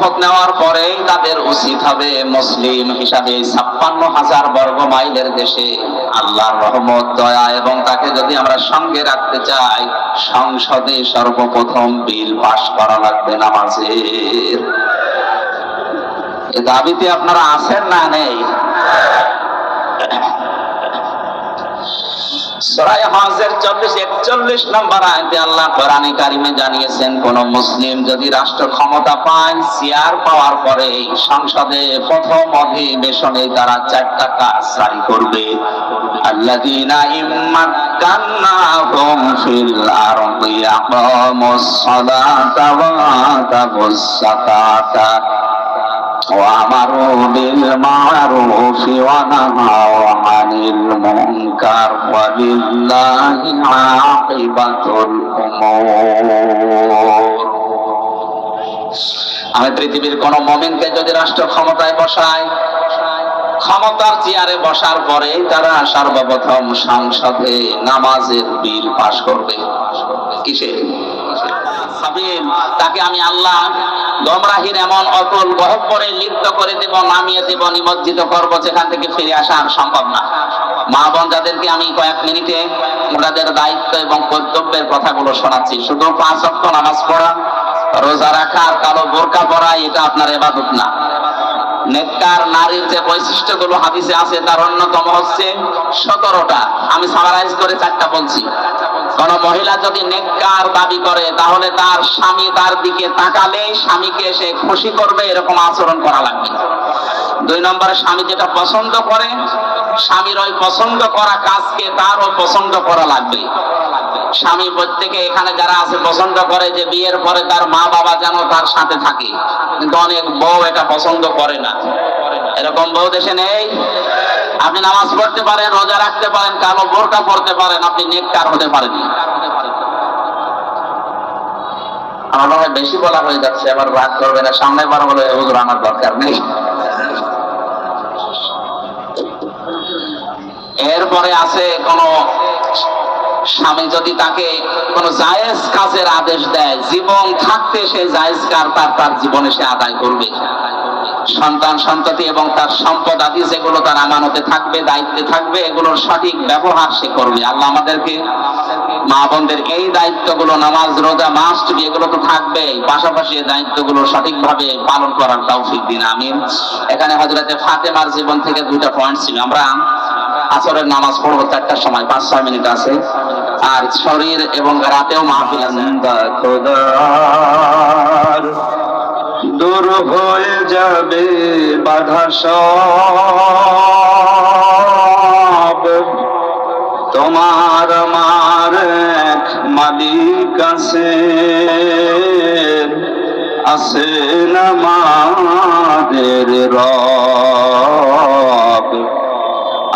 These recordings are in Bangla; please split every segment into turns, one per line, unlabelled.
শপথ নেওয়ার পরেই তাদের উচিত হবে মুসলিম হিসাবে 56,000 বর্গ মাইলের দেশে আল্লাহর রহমত, দয়া এবং তাকে যদি আমরা সঙ্গে রাখতে চাই, সংসদে সর্বপ্রথম বিল পাস করা লাগবে নামাজের। এই দাবিতে আপনারা আছেন না নেই? সূরা হজের 40-41 নম্বর আয়াতে আল্লাহ কোরআনে কারিমে জানিয়েছেন, কোন মুসলিম যদি রাষ্ট্র ক্ষমতা পায়, চেয়ার পাওয়ার পরে সংসদে প্রথম অধিবেশনে তারা 4টা কাজ জারি করবে। আল্লাযীনা ইম্মাক্কান্নাহুম ফিল আরদি আকামুস সালাতা ওয়া আতাবুস যাকাতা وأمروا بالمعروف ونهوا عن المنكر ولله عاقبة الأمور। আমি পৃথিবীর কোন মুমিনকে যদি রাষ্ট্র ক্ষমতায় বসায়, ক্ষমতার চেয়ারে বসার পরে তারা সর্বপ্রথম সংসদে নামাজের বিল পাস করবে। কিসের? তাকে আমি আল্লাহ গোমরাহির এমন অতল গহ্বরে লিপ্ত করে দেব, নামিয়ে দেব, নিমজ্জিত করব, যেখান থেকে ফিরে আসা আর সম্ভব না। মা বোন যাদেরকে আমি কয়েক মিনিটে ওনাদের দায়িত্ব এবং কর্তব্যের কথাগুলো শোনাচ্ছি, শুধু 5 ওয়াক্ত নামাজ পড়া, রোজা রাখা আর কালো বোরকা পরা এটা আপনার ইবাদত না। নেককার নারীর যে বৈশিষ্ট্যগুলো হাদিসে আছে তার অন্যতম হচ্ছে 17টা। আমি সামারাইজ করে 4টা বলছি। কোন মহিলা যদি নেককার দাবি করে, তাহলে তার স্বামী তার দিকে তাকালে স্বামীকে সে খুশি করবে, এরকম আচরণ করা লাগবে। 2 নম্বরে, স্বামী যেটা পছন্দ করে, স্বামীর ওই পছন্দ করা কাজকে তারও পছন্দ করা লাগবে। স্বামী প্রত্যেকে এখানে যারা আছে পছন্দ করে যে বিয়ের পরে তার মা বাবা যেন তার সাথে থাকে, কিন্তু অনেক বউ এটা পছন্দ করে না। এরকম বউ দেশে নেই? আপনি নামাজ পড়তে পারেন, রোজা রাখতে পারেন, কালো বোরকা পড়তে পারেন, আপনি নেককার হতে পারেন। আমার মনে হয় বেশি বলা হয়ে যাচ্ছে, আবার রাগ করবে না, সামনে বার বলে হুজুর আমার দরকার নেই। এরপরে আছে কোন স্বামী যদি তাকে কোন জায়েজ কাজের আদেশ দেয়, জীবন থাকতে সে জায়েজ কাজ তার জীবনে সে আদায় করবে। সন্তান সন্ততি এবং তার সম্পদ আদি যেগুলো তার আমানতে থাকবে, দায়িত্বে থাকবে, এগুলোর সঠিক ব্যবহার সে করবে। আল্লাহ আমাদেরকে, মা বোনদের এই দায়িত্বগুলো, নামাজ রোজা মাস্ট বি, এগুলো তো থাকবে, পাশাপাশি এই দায়িত্বগুলো সঠিকভাবে পালন করার তৌফিক দিন, আমিন। এখানে হযরতে ফাতেমার জীবন থেকে 2টা পয়েন্ট ছিল। আমরা আসরের নামাজ পড়বো 4টার সময়, 5-6 মিনিট আছে, আর শরীর এবং রাতেও মাহফিল আছে।
দূর হয়ে যাবে বাধা সব, তোমার আমার এক মালিক আছেন আমাদের রব,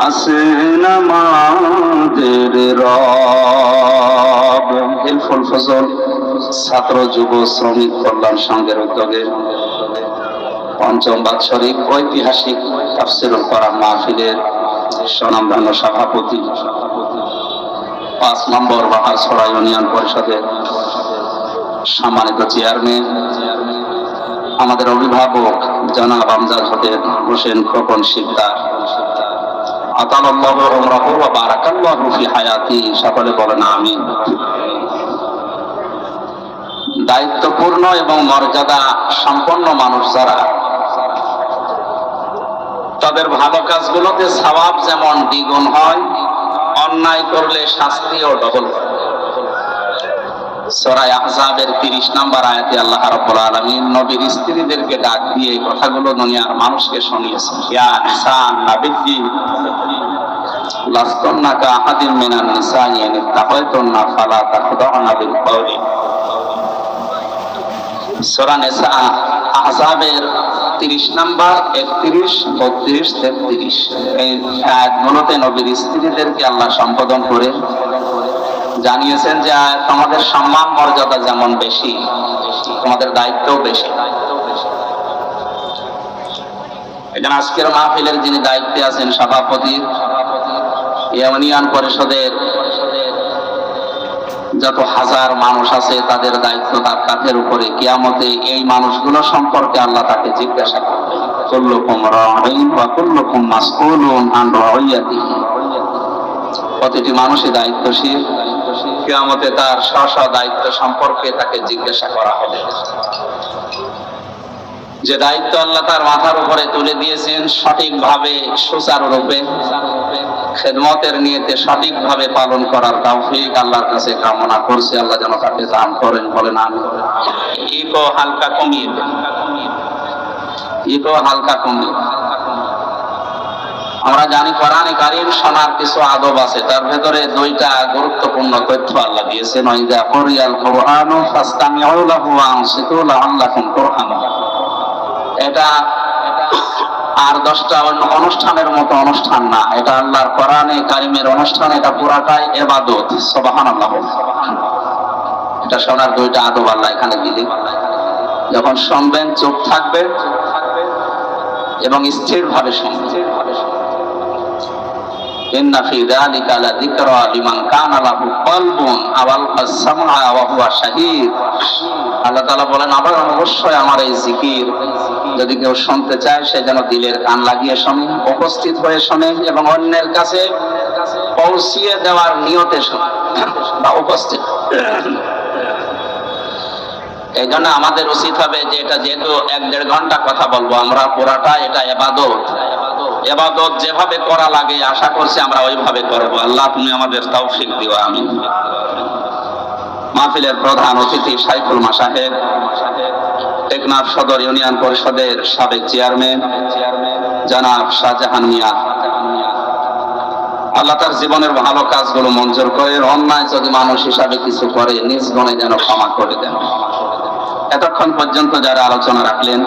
আছেন আমাদের রব। হেলফুল ফজল ছাত্র যুব শ্রমিক কল্যাণ সংঘের উদ্যোগে 5ম বাৎসরিক ঐতিহাসিক তাফসীরুল কোরআন মাহফিলের স্বনামধন্য সভাপতি, 5 নম্বর বাহারছড়া ইউনিয়ন পরিষদের সম্মানিত চেয়ারম্যান, আমাদের অভিভাবক জনাব আমজাদ হোসেন খোকন শিকদার, আতালাল্লাহু উমরাহু ওয়া বারাকাল্লাহু ফি হায়াতি, সকলে বলেন আমিন। দায়িত্বপূর্ণ এবং মর্যাদা সম্পন্ন মানুষ যারা, তাদের ভালো কাজগুলোতে সওয়াব যেমন দ্বিগুণ হয়, অন্যায় করলে শাস্তিও ডবল। সূরা আহজাবের 30 নম্বর আয়াতে আল্লাহ রাব্বুল আলামিন নবীর স্ত্রীদেরকে ডাক দিয়ে এই কথাগুলো দুনিয়ার মানুষকে শুনিয়েছেন। ইয়া নিসান নাবিয়্যি লাস্তুন্না কাআহাদিন মিনান নিসাই ইন তাকাইতুন্না ফালা তাখদাউনা বিল কওলি। সূরা নিসা আহজাবের 30 নম্বর, 31, 32, 33 এই আয়াতগুলোতে নবীর স্ত্রীদেরকে আল্লাহ সম্বোধন করে জানিয়েছেন যে তোমাদের সম্মান মর্যাদা যেমন বেশি, তোমাদের দায়িত্বও বেশি। এখানে আজকের মাহফিলের যিনি দায়িত্বে আছেন, সভাপতি, ইউনিয়ন পরিষদের যত হাজার মানুষ আছে তাদের দায়িত্ব তার কাঁধের উপরে। কিয়ামতে এই মানুষগুলো সম্পর্কে আল্লাহ তাকে জিজ্ঞাসা করবে, কুল্লুকুম রাঈন ওয়া কুল্লুকুম মাসউলুন আন রাইয়াতিহি। প্রতিটি মানুষই দায়িত্বশীল, কিয়ামতে তার স্ব দায়িত্ব সম্পর্কে তাকে জিজ্ঞাসা করা হবে। যে দায়িত্ব আল্লাহ তার মাথার উপরে তুলে দিয়েছেন সঠিকভাবে সুচারুরূপে খেদমতের নিয়তে সঠিকভাবে পালন করার তৌফিক আল্লাহর কাছে কামনা করছি। আল্লাহ যেন তাকে দান করেন, বলেন আমিন। ইকো হালকা কমিয়ে দেন, ইকো হালকা কমিয়ে। আমরা জানি কোরআনে কারীম শোনার কিছু আদব আছে, তার ভেতরে দুইটা গুরুত্বপূর্ণ তথ্য আল্লাহ দিয়েছেন। ওয়াইদা কুরিয়াল কুরআনু ফাসতামিউ লাহু ওয়া আনসিতু লাআল্লাকুম তুরহামুন। এটা আর 10টা অনুষ্ঠানের মতো অনুষ্ঠান না, এটা আল্লাহর কোরআনে কারীমের অনুষ্ঠান। এটা পুরাটাই ইবাদত। সুবহানাল্লাহ। এটা শোনার দুইটা আদব আল্লাহ এখানে দিলেন। যখন শুনবেন চুপ থাকবে এবং স্থিরভাবে শুনবেন। ইন্না ফি যালিকা লাযিকরা লিমান কানা লাহু কলবুন আও আলকাস সামআ ওয়া হুয়া শাহীদ। আল্লাহ তাআলা বলেন, আবার অবশ্যই আমার এই জিকির যদি কেউ শুনতে চায় সে যেন দিলের কান লাগিয়ে শোনে, উপস্থিত হয়ে শোনে এবং অন্যের কাছে পৌঁছিয়ে দেওয়ার নিয়তে শোনে বা উপস্থিত। এই জন্য আমাদের উচিত হবে যে এটা যেহেতু 1-1.5 ঘন্টা কথা বলবো আমরা, পুরাটা এটা ইবাদত। ইবাদত যেভাবে করা লাগে আশা করছি আমরা ওইভাবে করব। আল্লাহ তুমি আমাদের তৌফিক দিও, আমিন। মাহফিলের প্রধান অতিথি শাইখুল মাশায়েখ, টেকনাফ সদর ইউনিয়ন পরিষদের সাবেক চেয়ারম্যান জনাব শাহজাহান মিয়া, আল্লাহ তার জীবনের ভালো কাজগুলো মঞ্জুর করে, অন্যায় যদি মানুষ হিসাবে কিছু করে নিজ গুণে যেন ক্ষমা করে দেন। এতক্ষণ পর্যন্ত যারা আলোচনা রাখলেন,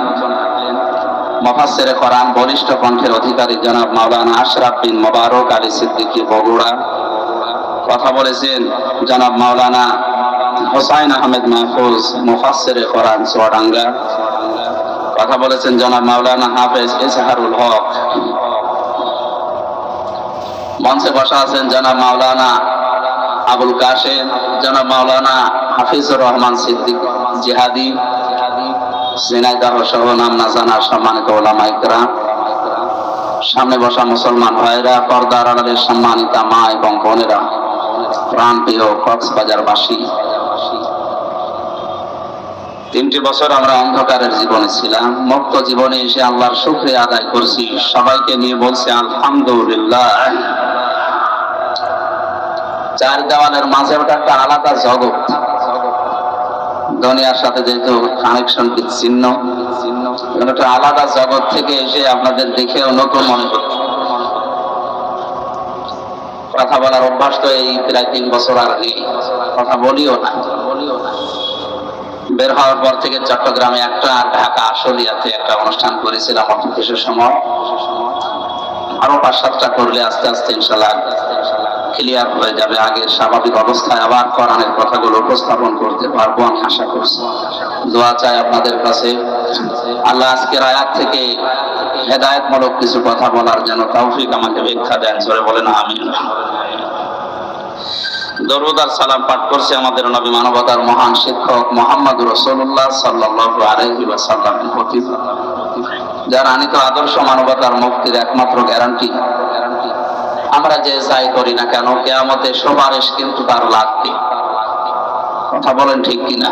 মুফাসসিরে কোরআন বরিষ্ঠ কণ্ঠের অধিকারী জনাব মাওলানা আশরাফ বিন মোবারক আলী সিদ্দিকী বগুড়া, কথা বলেছেন জনাব মাওলানা হোসাইন আহমেদ মাহফুজ মুফাসসিরে কোরআন চুয়াডাঙ্গা, কথা বলেছেন জনাব মাওলানা হাফেজ ইজহারুল হক। মঞ্চে বসা আছেন জনাব মাওলানা আবুল কাশেম, জনাব মাওলানা হাফিজুর রহমান সিদ্দিক জিহাদি, ঝিনাইদহ সহ নাম না জানার সম্মানিত ওলামায়ে কেরাম, সামনে বসা মুসলমান ভাইরা, পর্দার আড়ালের সম্মানিতা মা এবং বোনেরা, প্রাণপ্রিয় কক্সবাজারবাসী। 3টি বছর আমরা অন্ধকারের জীবনে ছিলাম, মুক্ত জীবনে এসে আল্লাহর শুকরিয়া আদায় করছি। সবাইকে নিয়ে বলছি আলহামদুলিল্লাহ। চার দেওয়ালের মাঝে ওটা একটা আলাদা জগৎ, দুনিয়ার সাথে যেহেতু কানেকশন বিচ্ছিন্ন, একটা আলাদা জগৎ থেকে এসে আপনাদের দেখেও নতুন মনে হচ্ছে। কথা বলার অভ্যাস তো এই প্রায় 3 বছর আর নেই, কথা বলিও না। বের হওয়ার পর থেকে চট্টগ্রামে একটা আর ঢাকা আশুলিয়াতে একটা অনুষ্ঠান করেছিলাম অফিসের সময়। আরো 5-7টা করলে আস্তে আস্তে ইনশাআল্লাহ ক্লিয়ার হয়ে যাবে, আগের স্বাভাবিক অবস্থায় আবার কোরআনের কথাগুলো উপস্থাপন করতে পারবো আমি আশা করছি। দোয়া চাই আপনাদের কাছে, আল্লাহ আজকের আয়াত থেকে হেদায়েতমূলক কিছু কথা বলার জন্য তৌফিক আমাকে ভিক্ষা দেন, জোরে বলেন আমিন। দরুদ আর সালাম পাঠ করছে আমাদের নবী মানবতার মহান শিক্ষক মুহাম্মদুর রাসূলুল্লাহ সাল্লাল্লাহু আলাইহি ওয়াসাল্লামের প্রতি, যার আনিত আদর্শ মানবতার মুক্তির একমাত্র গ্যারান্টি। আমরা যে যাই করি না কেন কিয়ামতে সুপারিশ কিন্তু তার লাগবে। কথা বলেন ঠিক কিনা?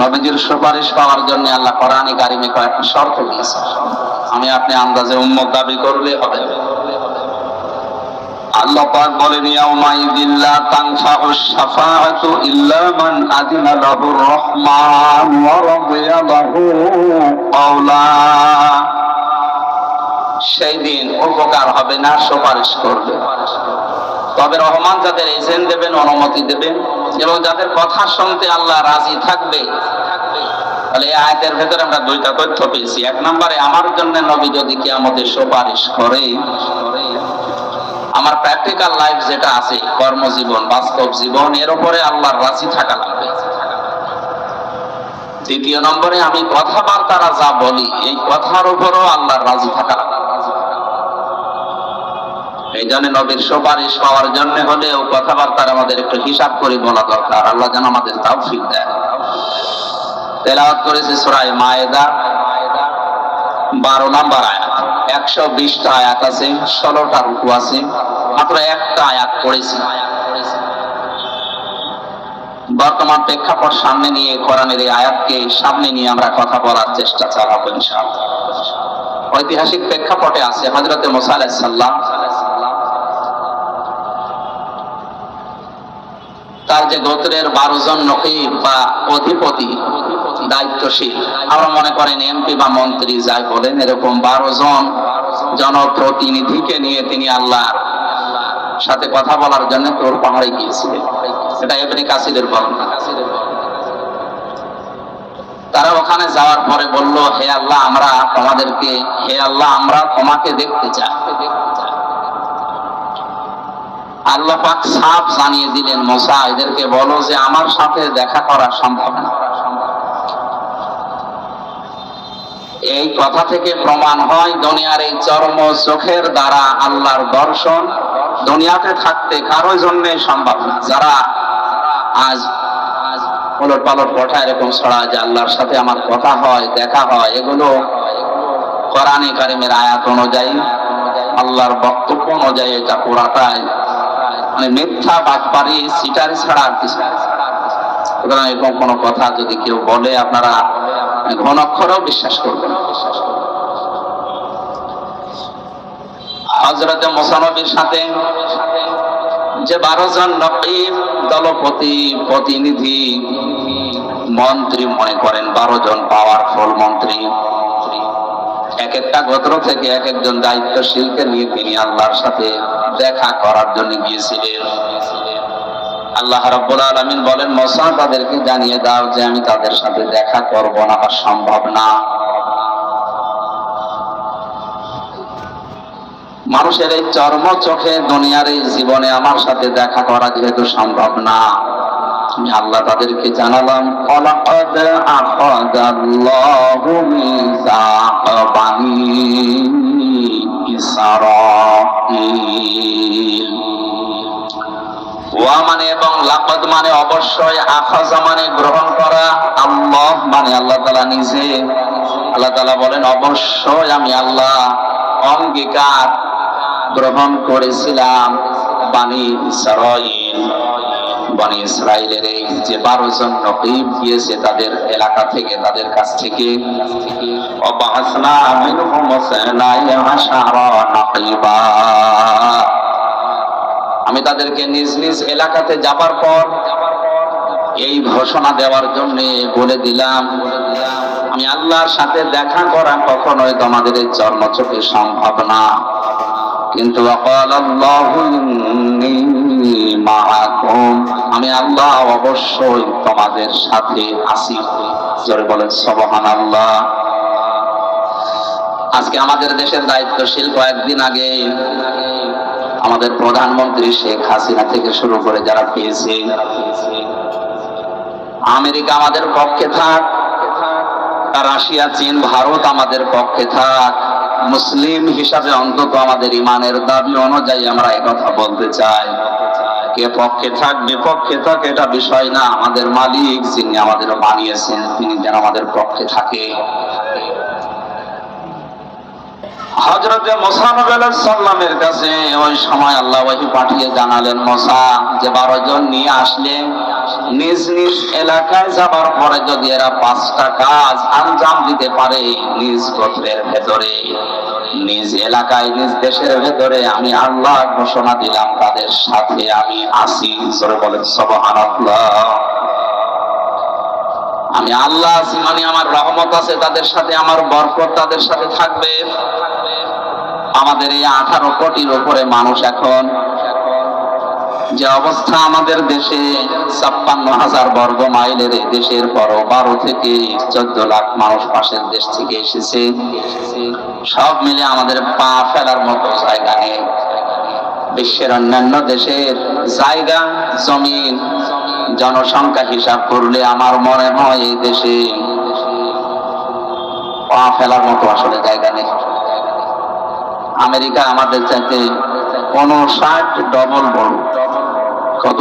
নবীজির সুপারিশ পাওয়ার জন্য আল্লাহ কোরআনে কারিমে কয়েকটা শর্ত দিয়েছে। আমি আপনি আন্দাজে উম্মত দাবি করলে হবে। আল্লাহ পাক বলেন, ইয়াউমাইযিল লা তানফাউশ শাফাআতু ইল্লা মান আযিনা লাহুর রহমান ওয়া রাদিয়া লাহু কাওলা। সেই দিন উপকার হবে না, সুপারিশ করবে, তবে রহমান যাদের এজেন্ট দেবেন, অনুমতি দেবেন এবং যাদের কথা শুনতে আল্লাহ রাজি থাকবে। তাহলে এই আয়াতের ভেতরে আমরা 2টা তথ্য পেয়েছি। 1 নম্বরে, আমার জন্য নবী যদি কিয়ামতে সুপারিশ করে, আমার প্র্যাকটিক্যাল লাইফ যেটা আছে, কর্মজীবন, বাস্তব জীবন, এর উপরে আল্লাহর রাজি থাকা লাগবে। 2 নম্বরে, আমি কথাবার্তারা যা বলি এই কথার উপরও আল্লাহর রাজি থাকা লাগবে। এই জন্য নবীর সুপারিশ পাওয়ার জন্য হলেও কথাবার্তার আমাদের একটু হিসাব করে বলা দরকার। আল্লাহ যেন আমাদের তৌফিক দেয়। তেলাওয়াত করেছি সূরা মায়েদা 12 নম্বর আয়াত। 120টা আয়াত আছে, 16টা রুকু আছে, মাত্র একটা আয়াত পড়েছি। বর্তমান প্রেক্ষাপট সামনে নিয়ে কোরআনের এই আয়াতকে সামনে নিয়ে আমরা কথা বলার চেষ্টা চালাবো ইনশাআল্লাহ। ঐতিহাসিক প্রেক্ষাপটে আছে হযরতে মুসা আলাইহিস সালাম, তার যে গোত্রের 12 জন নকিব বা অধিপতি দায়িত্বশীল, আমরা মনে করেন এমপি বা মন্ত্রী যাই বলেন, এরকম 12 জন জনপ্রতিনিধিকে নিয়ে তিনি আল্লাহর সাথে কথা বলার জন্য তোর পাহাড়ে গিয়েছিলেন। এটা ইবনে কাসিরের বর্ণনা। তারা ওখানে যাওয়ার পরে বলল, হে আল্লাহ আমরা তোমাকে দেখতে চাই। আল্লাহ পাক সাফ জানিয়ে দিলেন, মুসা এদেরকে বলো যে আমার সাথে দেখা করা সম্ভব না। এই কথা থেকে প্রমাণ হয় দুনিয়ার এই চর্ম চোখের দ্বারা আল্লাহর দর্শন দুনিয়াতে থাকতে কারোর জন্য সম্ভব না। যারা আজ ওলট পালট কথা এরকম ছড়া যে আল্লাহর সাথে আমার কথা হয়, দেখা হয়, এগুলো কোরআনে কারিমের আয়াত অনুযায়ী, আল্লাহর বক্তব্য অনুযায়ী এটা পুরাটাই মানে মিথ্যা, বাটপারি, সিটারি ছাড়া আর কিছু না। সুতরাং এরকম কোনো কথা যদি কেউ বলে আপনারা ঘনক্ষরেও বিশ্বাস করবেন। হযরতে মুসা নবীর সাথে যে 12 জন নকিব, দলপতি, প্রতিনিধি, মন্ত্রী মনে করেন 12 জন পাওয়ারফুল মন্ত্রী, এক একটা গোত্র থেকে এক একজন দায়িত্বশীলকে নিয়ে তিনি আল্লাহর সাথে দেখা করার জন্য গিয়েছিলেন। আল্লাহ রাব্বুল আলামিন বলেন, মুসা তাদেরকে জানিয়ে দাও যে আমি তাদের সাথে দেখা করব না, বা সম্ভব না। মানুষের এই চর্ম চোখে দুনিয়ার এই জীবনে আমার সাথে দেখা করা যেহেতু সম্ভব না, আমি আল্লাহ তাদেরকে জানালাম, ওয়ালাকাদ আখাযাল্লাহু মিসাকা বানী ইসরাঈল। ওয়া মানে এবং লাকাদ মানে অবশ্যই, আখাযা মানে গ্রহণ করা, আল্লাহ মানে আল্লাহ তাআলা নিজে। আল্লাহ তাআলা বলেন অবশ্যই আমি আল্লাহ অঙ্গীকার গ্রহণ করেছিলাম বানী ইসরাঈল, বনি ইসরাইলের এই যে 12 জন নকিব গিয়েছে তাদের এলাকা থেকে, তাদের কাছ থেকে। ওয়াবাসনা মিনহুম সানাই আশারা নাকিবা, আমি তাদেরকে নিজ নিজ এলাকাতে যাবার পর এই ঘোষণা দেওয়ার জন্য বলে দিলাম, আমি আল্লাহর সাথে দেখা করা কখনোই তোমাদের এই চর্ম চোখে সম্ভব না, কিন্তু আমি আল্লাহ অবশ্যই তোমাদের সাথে আছি। জোরে বলেন সুবহানাল্লাহ। আজকে আমাদের দেশের দায়িত্বশীল কয়েকদিন আগে আমাদের প্রধানমন্ত্রী শেখ হাসিনা থেকে শুরু করে যারা পেয়েছে, আমেরিকা আমাদের পক্ষে থাক, রাশিয়া, চীন, ভারত আমাদের পক্ষে থাক, মুসলিম হিসাবে অন্তত আমাদের ইমানের দাবি অনুযায়ী আমরা এই কথা বলতে চাই, কে পক্ষে থাক বিপক্ষে থাক এটা বিষয় না, আমাদের মালিক যিনি আমাদের বানিয়েছেন তিনি যেন আমাদের পক্ষে থাকে। হযরতে মুসা আলাইহিস সালামের কাছে ওই সময় আল্লাহ ওহী পাঠিয়ে জানালেন, মুসা যে 12 জন নিয়ে আসলে নিজ নিজ এলাকায় যাবার পরে যদি এরা 5টা কাজ আঞ্জাম দিতে পারে নিজ গোত্রের ভেতরে, নিজ এলাকায়, নিজ দেশের ভেতরে, আমি আল্লাহ ঘোষণা দিলাম তাদের সাথে আমি আছি। জোরে বলেন সুবহানাল্লাহ। আমি আল্লাহ আছি মানে আমার রহমত আছে তাদের সাথে, আমার বরকত তাদের সাথে থাকবে। আমাদের এই 18 কোটির উপরে মানুষ, এখন যে অবস্থা আমাদের দেশে, 56,000 বর্গ মাইলের এই দেশের পর 12 থেকে 14 লাখ মানুষ পাশের দেশ থেকে এসেছে, সব মিলে আমাদের পা ফেলার মতো জায়গা নেই। বিশ্বের অন্যান্য দেশের জায়গা, জমিন, জনসংখ্যা হিসাব করলে আমার মনে হয় এই দেশে পা ফেলার মতো আসলে জায়গা নেই। আমেরিকা আমাদের চাইতে 59 ডবল বড়। কত?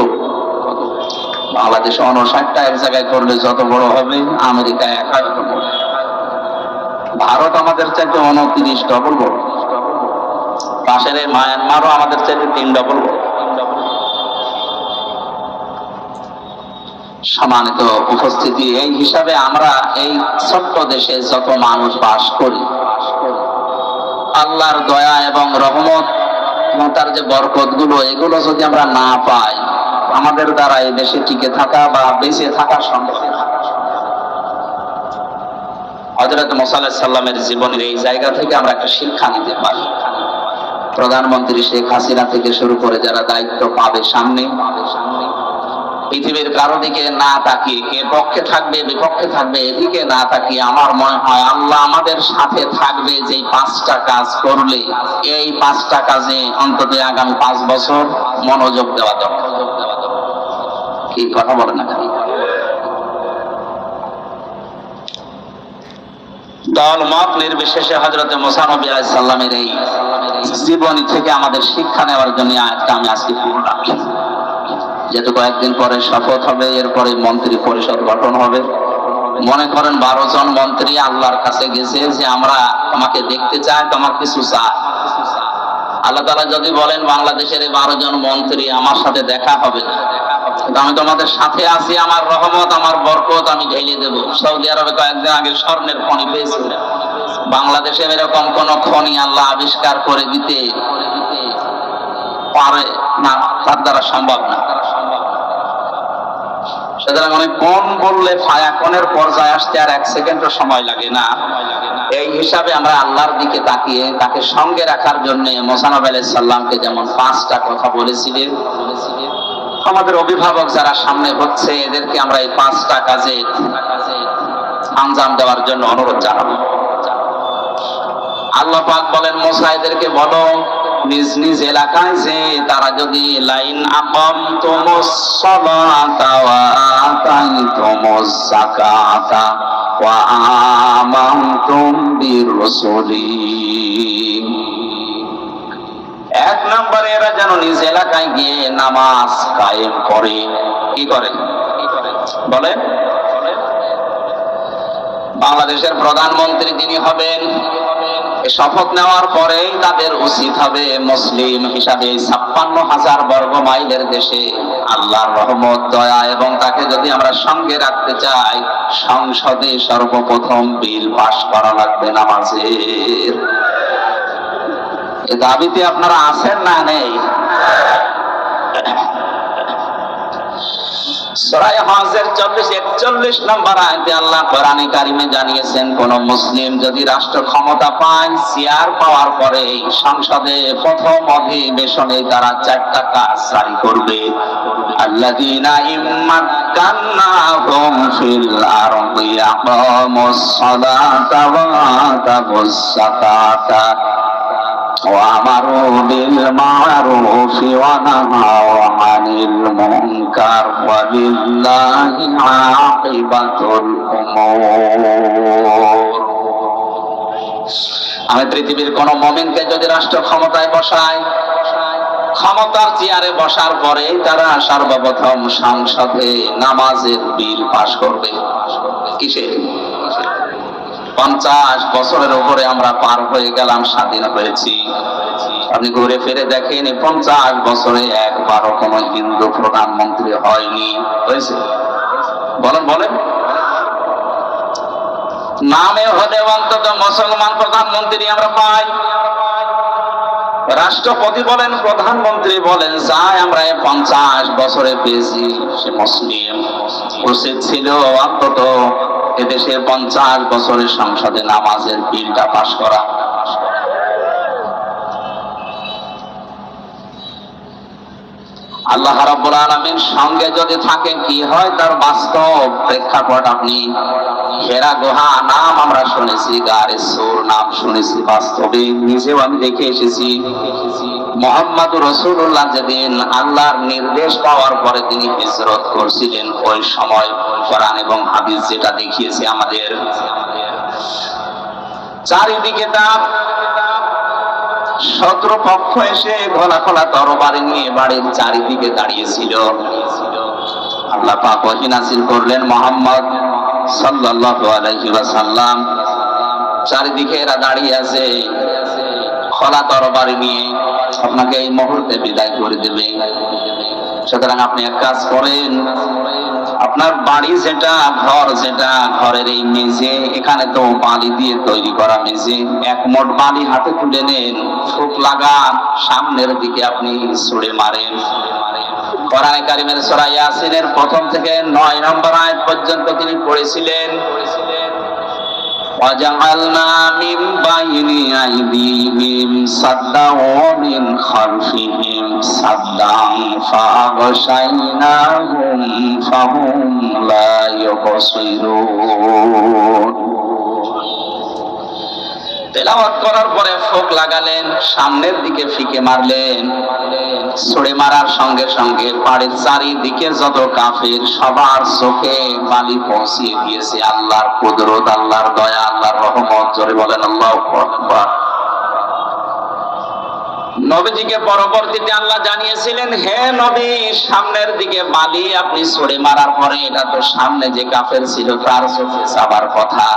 বাংলাদেশে 59টা এক জায়গায় করলে যত বড় হবে, আমেরিকায় 1 বড়। ভারত আমাদের চাইতে 29 ডবল বড়। পাশের মায়ানমারও আমাদের চাইতে 3 ডবল বড়। সম্মানিত উপস্থিতি, এই হিসাবে আমরা এই ছোট্ট দেশে যত মানুষ বাস করি, আল্লাহর দয়া এবং রহমত এবং তার যে বরকত গুলো, এগুলো যদি আমরা না পাই, আমাদের দ্বারা এই দেশে টিকে থাকা বা বেঁচে থাকা সম্ভব। হযরত মুসা আলাইহিস সালামের জীবনের এই জায়গা থেকে আমরা একটা শিক্ষা নিতে পারি। প্রধানমন্ত্রী শেখ হাসিনা থেকে শুরু করে যারা দায়িত্ব পাবে সামনে, পৃথিবীর কারো দিকে না তাকিয়ে, কে পক্ষে থাকবে বিপক্ষে থাকবে এদিকে না তাকিয়ে, আমার মনে হয় আল্লাহ আমাদের সাথে থাকবে। যে 5টা কাজ করলে, এই 5টা কাজে অন্তত আগামী 5 বছর মনোযোগ দেওয়া দরকার। কি কথা বলেন না? দল মত নির্বিশেষে হযরত মুসা নবী আলাইহিস সালামের এই জীবনী থেকে আমাদের শিক্ষা নেওয়ার জন্য আয়াতটা আমি আজকে পড়লাম। যেহেতু কয়েকদিন পরে শপথ হবে, এরপরে মন্ত্রী পরিষদ গঠন হবে। মনে করেন 12 জন মন্ত্রী আল্লাহর কাছে গেছে যে আমরা তোমাকে দেখতে চাই, তোমার কিছু চাই। আল্লাহ তাআলা যদি বলেন বাংলাদেশের এই 12 জন মন্ত্রী আমার সাথে দেখা হবে না, কিন্তু আমি তোমাদের সাথে আছি, আমার রহমত আমার বরকত আমি ঢেলে দেব। সৌদি আরবে কয়েকদিন আগে স্বর্ণের খনি পেয়েছিল। বাংলাদেশে এরকম কোন খনি আল্লাহ আবিষ্কার করে দিতে পারে না, তার দ্বারা সম্ভব না। সুতরাং অনেক কোন বললে ফায়াকনের পর্যায়ে আসতে আর 1 সেকেন্ডও সময় লাগে না। এই হিসাবে আমরা আল্লাহর দিকে তাকিয়ে তাকে সঙ্গে রাখার জন্য মুসা নবী আলাইহিস সালামকে যেমন 5টা কথা বলেছিলেন, আমাদের অভিভাবক যারা সামনে হচ্ছে এদেরকে আমরা এই 5টা কাজে আঞ্জাম দেওয়ার জন্য অনুরোধ জানাবো। আল্লাহ পাক বলেন, মুসা এদেরকে বলো নিজ নিজ এলাকায় যে তারা যদি লাইন আকামতুমুস সালাতা ওয়া আতাইতুমুস যাকাতা ওয়া আমানতুম বিরুসুলি, 1 নম্বরে এরা যেন নিজ এলাকায় গিয়ে নামাজ কায়েম করে। কি করে বলেন? বাংলাদেশের প্রধানমন্ত্রী যিনি হবেন, শপথ নেওয়ার পরেই তাদের উচিত হবে মুসলিম হিসাবে 56,000 বর্গ মাইলের দেশে আল্লাহর রহমত দয়া এবং তাকে যদি আমরা সঙ্গে রাখতে চাই, সংসদে সর্বপ্রথম বিল পাস করা লাগবে নামাজের। এই দাবিতে আপনারা আছেন না নেই? সূরা হজের 40-41 নম্বর আয়াতে আল্লাহ কোরআনে কারিমে জানিয়েছেন, কোন মুসলিম যদি রাষ্ট্র ক্ষমতা পায়, চেয়ার পাওয়ার পরে সংসদে প্রথম অধিবেশনে তারা 4টা কাজ জারি করবে। আল্লাযীনা ইম্মাক্কান্নাহুম ফিল আরদি আকামুস সালাতা ওয়া আতাবুস যাকাতা وأمروا بالمعروف ونهوا عن المنكر ولله عاقبة الأمور। আমি পৃথিবীর কোন মুমিনকে যদি রাষ্ট্র ক্ষমতায় বসায়, ক্ষমতার চেয়ারে বসার পরে তারা সর্বপ্রথম সংসদে নামাজের বিল পাস করবে। কিসের? 50 বছরের উপরে আমরা পার হয়ে গেলাম, স্বাধীন হয়েছি। আপনি ঘুরে ফিরে দেখেন 50 বছরে একবারও কোন হিন্দু প্রধানমন্ত্রী হয়নি। হয়েছে? বলেন বলেন। নামে হলে অন্তত মুসলমান প্রধানমন্ত্রী আমরা পাই। রাষ্ট্রপতি বলেন, প্রধানমন্ত্রী বলেন, যাই আমরা 50 বছরে পেয়েছি সে মুসলিম। উচিত ছিল অন্তত এদেশে 50 বছরের সংসদে নামাজের বিলটা পাস করা। আল্লাহ রাব্বুল আলামিন সঙ্গে যদি থাকে কি হয় তার বাস্তব প্রেক্ষাপট আপনি হেরা গুহা নাম আমরা শুনেছি, গারে সূর নাম শুনেছি, বাস্তবে নিজেও আমি দেখে এসেছি। মুহাম্মদুর রাসূলুল্লাহ যেদিন আল্লাহর নির্দেশ পাওয়ার পরে তিনি হিজরত করছিলেন, ওই সময় কোরআন এবং হাদিস যেটা দেখিয়েছে আমাদের, চারিদিকে তার শত্রুপক্ষ এসে গলা খোলা তরবারি নিয়ে বাড়ির চারিদিকে দাঁড়িয়েছিল। আল্লাহ পাক ওহী নাযিল করলেন, মুহাম্মদ সাল্লাল্লাহু আলাইহি ওয়াসাল্লাম, চারিদিকে এরা দাঁড়িয়ে আছে খোলা তরবারি নিয়ে, আপনাকে এই মুহূর্তে বিদায় করে দেবে। সুতরাং আপনি এক কাজ করেন, আপনার বাড়ি যেটা, ঘর যেটা, ঘরের এই মেঝে, এখানে তো বালি দিয়ে তৈরি করা মেঝে, এক মোট বালি হাতে তুলে নেন, ফুক লাগান, সামনের দিকে আপনি ছুড়ে মারেন। কোরআনে কারিমের সূরা ইয়াসিনের প্রথম থেকে 9 নম্বর আয়াত পর্যন্ত তিনি পড়েছিলেন, وَجَعَلْنَا مِنْ بَيْنِ أَيْدِيهِمْ سَدًّا وَمِنْ خَلْفِهِمْ سَدًّا فَأَغْشَيْنَاهُمْ فَهُمْ لَا يُبْصِرُونَ। তেলাওয়াত করার পরে ফোক লাগালেন, সামনের দিকে ফিকে মারলেন, ছুড়ে মারার সঙ্গে সঙ্গে বাড়ির চারিদিকে যত কাফের সবার চোখে বালি পৌঁছিয়ে দিয়েছে আল্লাহর কুদরত, আল্লাহর দয়া, আল্লাহর রহমত। জোরে বলেন আল্লাহু আকবার। নবীজিকে পরবর্তীতে আল্লাহ জানিয়েছিলেন, হে নবী, সামনের দিকে বালি আপনি ছুড়ে মারার পরে এটা তো সামনে যে কাফের ছিল তার চোখে যাবার কথা,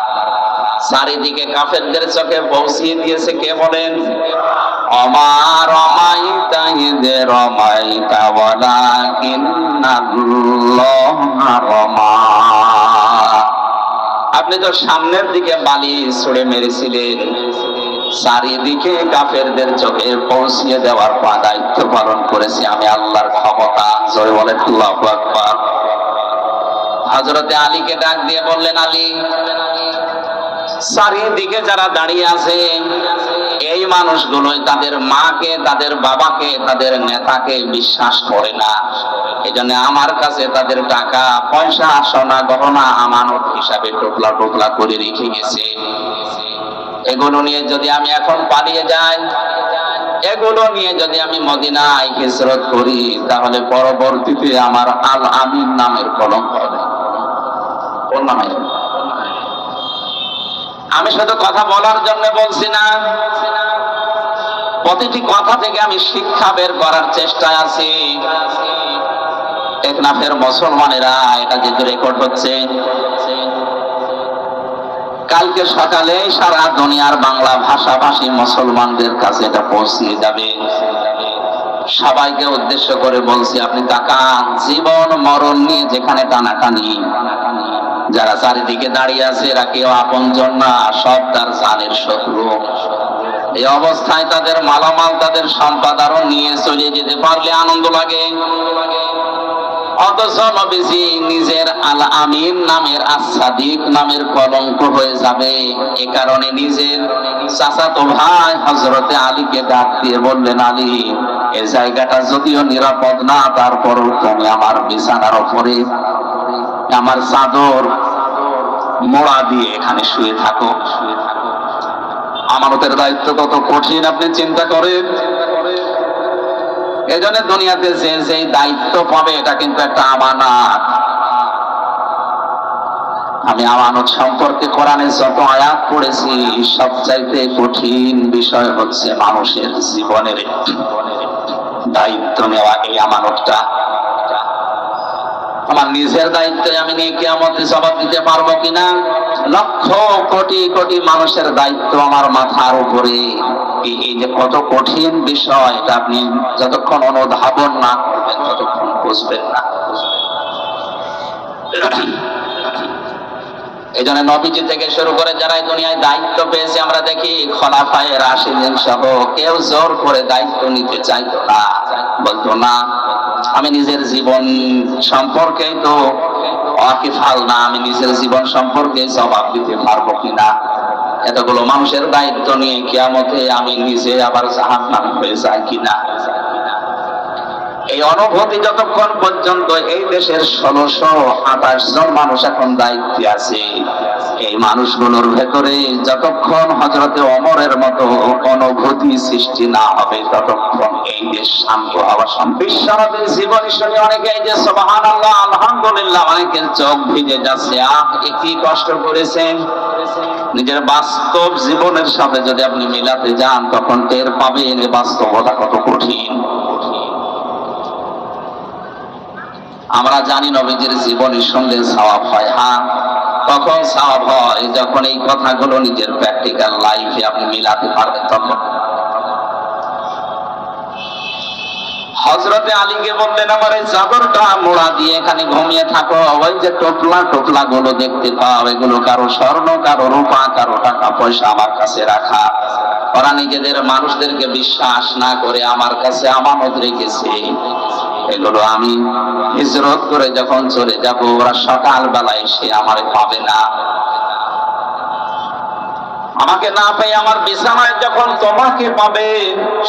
চারিদিকে কাফেরদের চোখে পৌঁছিয়ে দিয়েছে কে বলেন? ওমা রমাইতা ইয রমাইতা ওয়ালাকিন্নাল্লাহা রমা। আপনি তো সামনের দিকে বালি ছুড়ে মেরেছিলেন, চারিদিকে কাফেরদের চোখে পৌঁছিয়ে দেওয়ার দায়িত্ব পালন করেছি আমি, আল্লাহর ক্ষমতা। জোরে বলেন আল্লাহু আকবার। হযরতে আলীকে ডাক দিয়ে বললেন, আলী, চারিদিকে যারা দাঁড়িয়ে আছে এই মানুষগুলোই তাদের মাকে, তাদের বাবাকে, তাদের নেতাকে বিশ্বাস করে না। এজন্য আমার কাছে তাদের টাকা পয়সা, সোনা গহনা আমানত হিসাবে টোপলা টোপলা করে রেখে গেছে। এগুলো নিয়ে যদি আমি এখন পালিয়ে যাই, এগুলো নিয়ে যদি আমি মদিনায় হিজরত করি, তাহলে পরবর্তীতে আমার আল আমিন নামের কলঙ্ক হবে। কোন নামে? আমি শুধু কথা বলার জন্য বলছি না, প্রতিটি কথা থেকে আমি শিক্ষা বের করার চেষ্টায় আছি। টেকনাফের মুসলমানেরা, এটা যেহেতু রেকর্ড হচ্ছে, কালকে সকালে সারা দুনিয়ার বাংলা ভাষাভাষী মুসলমানদের কাছে এটা পৌঁছিয়ে যাবে। সবাইকে উদ্দেশ্য করে বলছি, আপনি তাকান, জীবন মরণ নিয়ে যেখানে টানাটানি, যারা চারিদিকে দাঁড়িয়ে আছে এরা কেউ আপনজন না, সব তার জানের শত্রু। এই অবস্থায় তাদের মালামাল, তাদের সম্পদ আরো নিয়ে চলে যেতে পারলে আনন্দ লাগে। অথচ নবীজি নিজের আল আমিন নামের, আস-সাদিক নামের কলঙ্ক হয়ে যাবে। এ কারণে নিজের চাচাতো ভাই হযরতে আলীকে ডাক দিয়ে বললেন, আলী, এই জায়গাটা যদিও নিরাপদ না, তারপরও তুমি আমার বিছানার উপরে আমার চাদর মোড়া দিয়ে এখানে শুয়ে থাকো। আমানতের দায়িত্ব কত কঠিন আপনি চিন্তা করেন। এজন্য দুনিয়াতে যে যে দায়িত্ব পাবে এটা কিন্তু একটা আমানত। আমি আমানত সম্পর্কে কোরআনে যত আয়াত পড়েছি, সবচাইতে কঠিন বিষয় হচ্ছে মানুষের জীবনের দায়িত্ব নেওয়া, এই আমানতটা। আমার নিজের দায়িত্ব আমি নিয়ে কিয়ামতে জবাব দিতে পারবো কিনা? লক্ষ কোটি কোটি মানুষের দায়িত্ব আমার মাথার উপরে। এই যে কত কঠিন বিষয়, এটা আপনি যতক্ষণ অনুধাবন না করবেন ততক্ষণ বুঝবেন না। এই জন্য নবীজি থেকে শুরু করে যারা দুনিয়ায় দায়িত্ব পেয়েছে, আমরা দেখি খলাফায়ে রাশিদিন সহ কেউ জোর করে দায়িত্ব নিতে চাইতো না, বলতো না আমি নিজের জীবন সম্পর্কে তো ওয়াকিফাল না, আমি নিজের জীবন সম্পর্কে জবাব দিতে পারবো কিনা। এতগুলো মানুষের দায়িত্ব নিয়ে কিয়ামতে আমি নিজে আবার জাহান্নামী হয়ে যাই কিনা। এই অনুভূতি যতক্ষণ পর্যন্ত এই দেশের 1628 জন মানুষ এখন দায়িত্বে আছে, এই মানুষগুলোর ভেতরে যতক্ষণ হযরতে ওমরের মতো অনুভূতি সৃষ্টি না হবে ততক্ষণ এই দেশ শান্ত হওয়া সম্ভব। বিশ্বনবীর জীবনী শুনে অনেকে এই যে সুবহানাল্লাহ আলহামদুলিল্লাহ অনেকের চোখ ভিজে যাচ্ছে। কি কষ্ট করেছেন। নিজের বাস্তব জীবনের সাথে যদি আপনি মিলাতে যান তখন টের পাবেন এই বাস্তবতা কত কঠিন। আমরা জানি নবীজির জীবনী শুনলে সওয়াব হয়। হ্যাঁ, তখন সওয়াব হয় যখন এই কথাগুলো নিজের প্র্যাকটিক্যাল লাইফে আপনি মিলাতে পারবেন। তখন হযরতে আলীকে বললেন, আমার এই চাদরটা মোড়া দিয়ে এখানে ঘুমিয়ে থাকো। ওই যে টোপলা টোপলা গুলো দেখতে পাও, এগুলো কারো স্বর্ণ, কারো রূপা, কারো টাকা পয়সা আমার কাছে রাখা। ওরা নিজেদের মানুষদেরকে বিশ্বাস না করে আমার কাছে আমানত রেখেছে। এগুলো আমি হিজরত করে যখন চলে যাব ওরা সকাল বেলায় এসে আমারে পাবে না। আমাকে না পেয়ে আমার বিছানায় যখন তোমাকে পাবে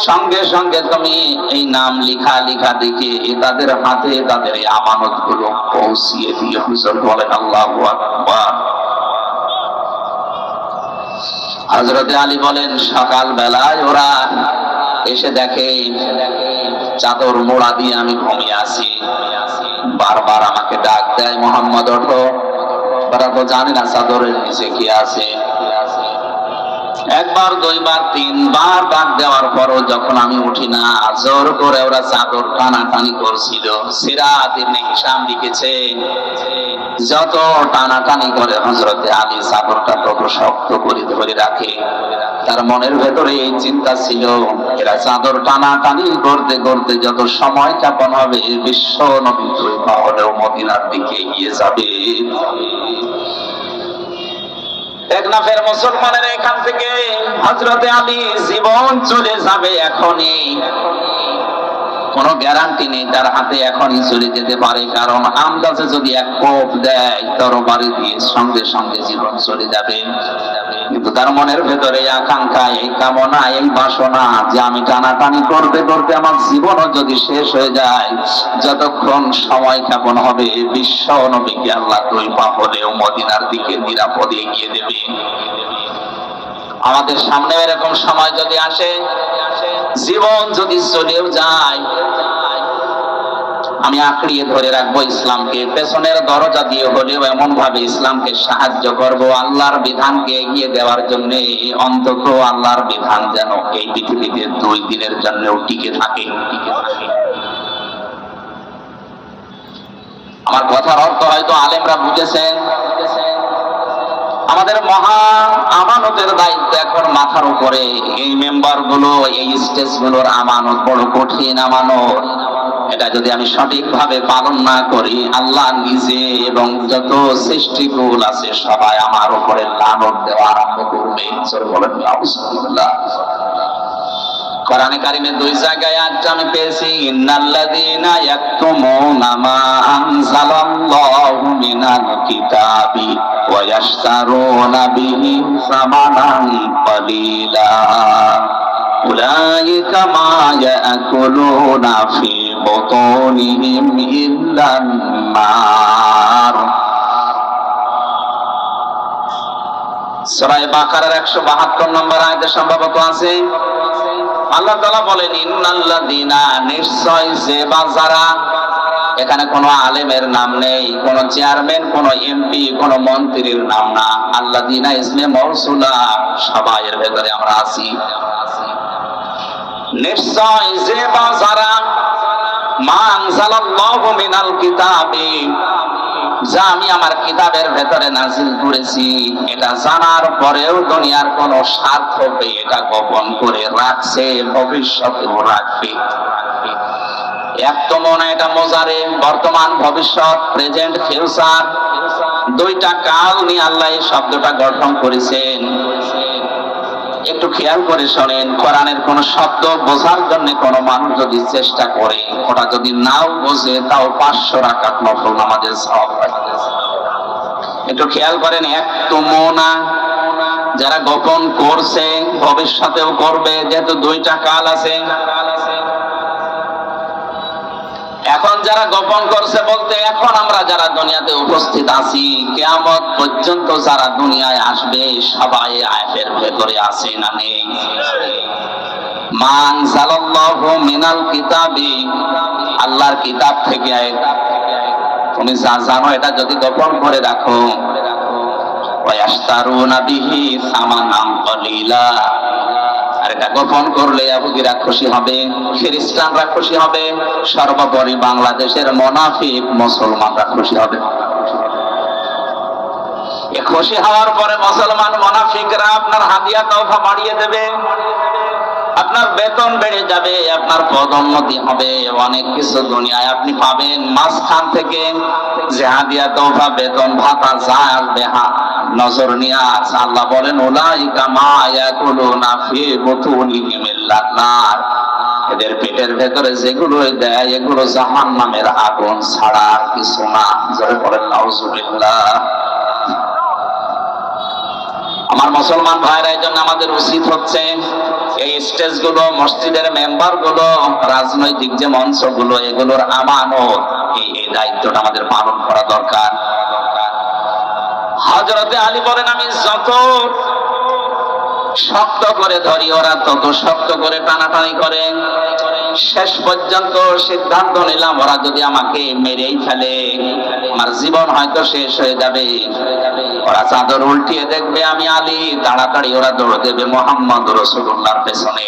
সঙ্গে সঙ্গে তুমি এই নাম লিখা লিখা দেখে তাদের হাতে তাদের এই আমানত গুলো পৌঁছিয়ে দিও। হুজুর বলেন আল্লাহু আকবার। হযরতে আলী বলেন, সকাল বেলায় ওরা এসে দেখে চাদর মোড়া দিয়ে আমি ঘুমিয়ে আছি। বারবার আমাকে ডাক দেয়, মোহাম্মদ ওঠো। ওরা তো জানে না চাদরের নিচে কি আছে। একবার, দুইবার, তিনবার ডাক দেওয়ার পরও যখন আমি উঠি না, জোর করে ওরা চাদর টানাটানি করছিল। সিরাত ইবনে হিশাম লিখেছে, যত টানাটানি করে হযরতে আলী চাদরটা তত শক্ত করে ধরে রাখে। তার মনের ভেতরে এই চিন্তা ছিল, এরা চাদর টানাটানি করতে করতে যত সময় যাপন হবে বিশ্ব নবী তৈবা হলেও মদিনার দিকে এগিয়ে যাবে। টেকনাফের মুসলমানের এখান থেকে হযরতে আলী জীবন চলে যাবে এখনই, কোনো গ্যারান্টি নেই তার হাতে এখনই চলে যেতে পারে। কারণ আন্দাজে যদি এক কোপ দেয় তরবারি দিয়ে সঙ্গে সঙ্গে জীবন চলে যাবে। কিন্তু তার মনের ভেতরে আকাঙ্ক্ষা, এই কামনা, এই বাসনা যে আমি টানাটানি করতে করতে আমার জীবনও যদি শেষ হয়ে যায়, যতক্ষণ সময় যাপন হবে বিশ্ব নবীকে আল্লাহ তৈবা হলেও মদিনার দিকে নিরাপদে এগিয়ে দেবে। আমাদের সামনে এরকম সময় যদি আসে, জীবন যদি চলেও যায়, আমি আঁকড়িয়ে ধরে রাখবো ইসলামকে। পেছনের দরজা দিয়ে হলেও এমন ভাবে ইসলামকে সাহায্য করব, আল্লাহর বিধানকে এগিয়ে দেওয়ার জন্য। অন্তত আল্লাহর বিধান যেন এই পৃথিবীতে 2 দিনের জন্যও টিকে থাকে। আমার কথার অর্থ হয়তো আলেমরা বুঝেছেন। আমাদের মহা আমানতের দায়িত্ব এখন মাথার উপরে। এই মেম্বার গুলো, এই স্টেজ গুলোর আমানত বড় কঠিন আমানত। এটা যদি আমি সঠিকভাবে পালন না করি, আল্লাহ নিজে এবং যত সৃষ্টিকুল আছে সবাই আমার উপরে লানত দেওয়া আরম্ভ করবে। বলেন আল্লাহ। কোরআনে কারিমে 2 জায়গায় আয়াতটা আমি পেয়েছি, ইন্নাল্লাযীনা ইয়াকতুমুনা মা আনজালাল্লাহু মিনাল কিতাবি ওয়া ইয়াশতারুনা বিহি সামানান ক্বালীলা উলাইকা মা ইয়াকুলুনা ফি বুতুনিহিম ইল্লান নার। সূরা বাকারার 172 নম্বর আয়াতে সম্ভবত আছে। আল্লাহ তাআলা বলেন, ইন্নাল্লাযীনা, নিশ্চয় যে বা যারা, এখানে কোনো আলেমের নাম নেই, কোনো চেয়ারম্যান, কোনো এমপি, কোনো মন্ত্রীর নাম না। আল্লাযীনা ইসমে মওসুলা, সবাই এর ভেতরে আমরা আছি। নিশ্চয় যে বা যারা, মা আনজালাল্লাহু মিনাল কিতাবি, যা আমি আমার কিতাবের ভেতরে নাজিল করেছি, এটা জানার পরেও দুনিয়ার কোন স্বার্থ পেয়ে এটা গোপন করে রাখছে, ভবিষ্যতেও রাখবে। এক তো মনে, এটা মোজারে, বর্তমান, ভবিষ্যৎ, প্রেজেন্ট, ফিউচার, 2টা কাল নিয়ে আল্লাহ এই শব্দটা গঠন করেছেন। একটু খেয়াল করে শোনেন, কোরআনের কোন শব্দ বোঝার জন্য কোন মানুষ যদি চেষ্টা করে, ওটা যদি নাও বোঝে তাও 500 রাকাত নফল নামাজের সওয়াব হয়। একটু খেয়াল করেন, এক তো মোনা, যারা গোপন করছে ভবিষ্যতেও করবে, যেহেতু 2টা কাল আছে।
এখন যারা গোপন করছে বলতে এখন আমরা যারা দুনিয়াতে উপস্থিত আছি, কিয়ামত পর্যন্ত যারা দুনিয়ায় আসবে সবাই আয়াতের ভেতরে আছে না নেই? মান জালাল্লাহু মিনাল কিতাবি, আল্লাহর কিতাব থেকে তুমি যা জানো এটা যদি গোপন করে রাখো, ওয়ায়াশতারুনা বিহি সামানান কলিলা, আর এটা গোপন করলে ইহুদিরা খুশি হবে, খ্রিস্টানরা খুশি হবে, সর্বোপরি বাংলাদেশের মুনাফিক মুসলমানরা খুশি হবে। এ খুশি হওয়ার পরে মুসলমান মুনাফিকরা আপনার হাদিয়া তওফা বাড়িয়ে দেবে, আপনার বেতন বেড়ে যাবে, আপনার পদোন্নতি হবে, অনেক কিছু দুনিয়ায় আপনি পাবেন। মাঝখান থেকে যে হাদিয়া তওফা বেতন ভাতা যা আসবে নজর নিয়ে আছে, আল্লাহ বলেন উলাইকা মা ইয়াকুলুনা ফি বুতুনিহিমিল নার, এদের পেটের ভেতরে যেগুলো দেয় এগুলো জাহান্নামের আগুন ছাড়া আর কিছু না। জোরে বলেন নাউজুবিল্লাহ। আমার মুসলমান ভাইরা, এই জন্য আমাদের উচিত হচ্ছে এই স্টেজ গুলো, মসজিদের মেম্বার গুলো, রাজনৈতিক যে মঞ্চ গুলো, এগুলোর আমানত, এই দায়িত্বটা আমাদের পালন করা দরকার। হযরতে আলী বলেন, আমি যত শক্ত করে ধরি ওরা তত শক্ত করে টানাটানি করে, শেষ পর্যন্ত সিদ্ধান্ত নিলাম ওরা যদি আমাকে মেরেই ফেলে আমার জীবন হয়তো শেষ হয়ে যাবে। ওরা চাদর উল্টিয়ে দেখবে আমি আলী, তাড়াতাড়ি ওরা দৌড় দেবে মুহাম্মদ রাসূলুল্লাহর পেছনে।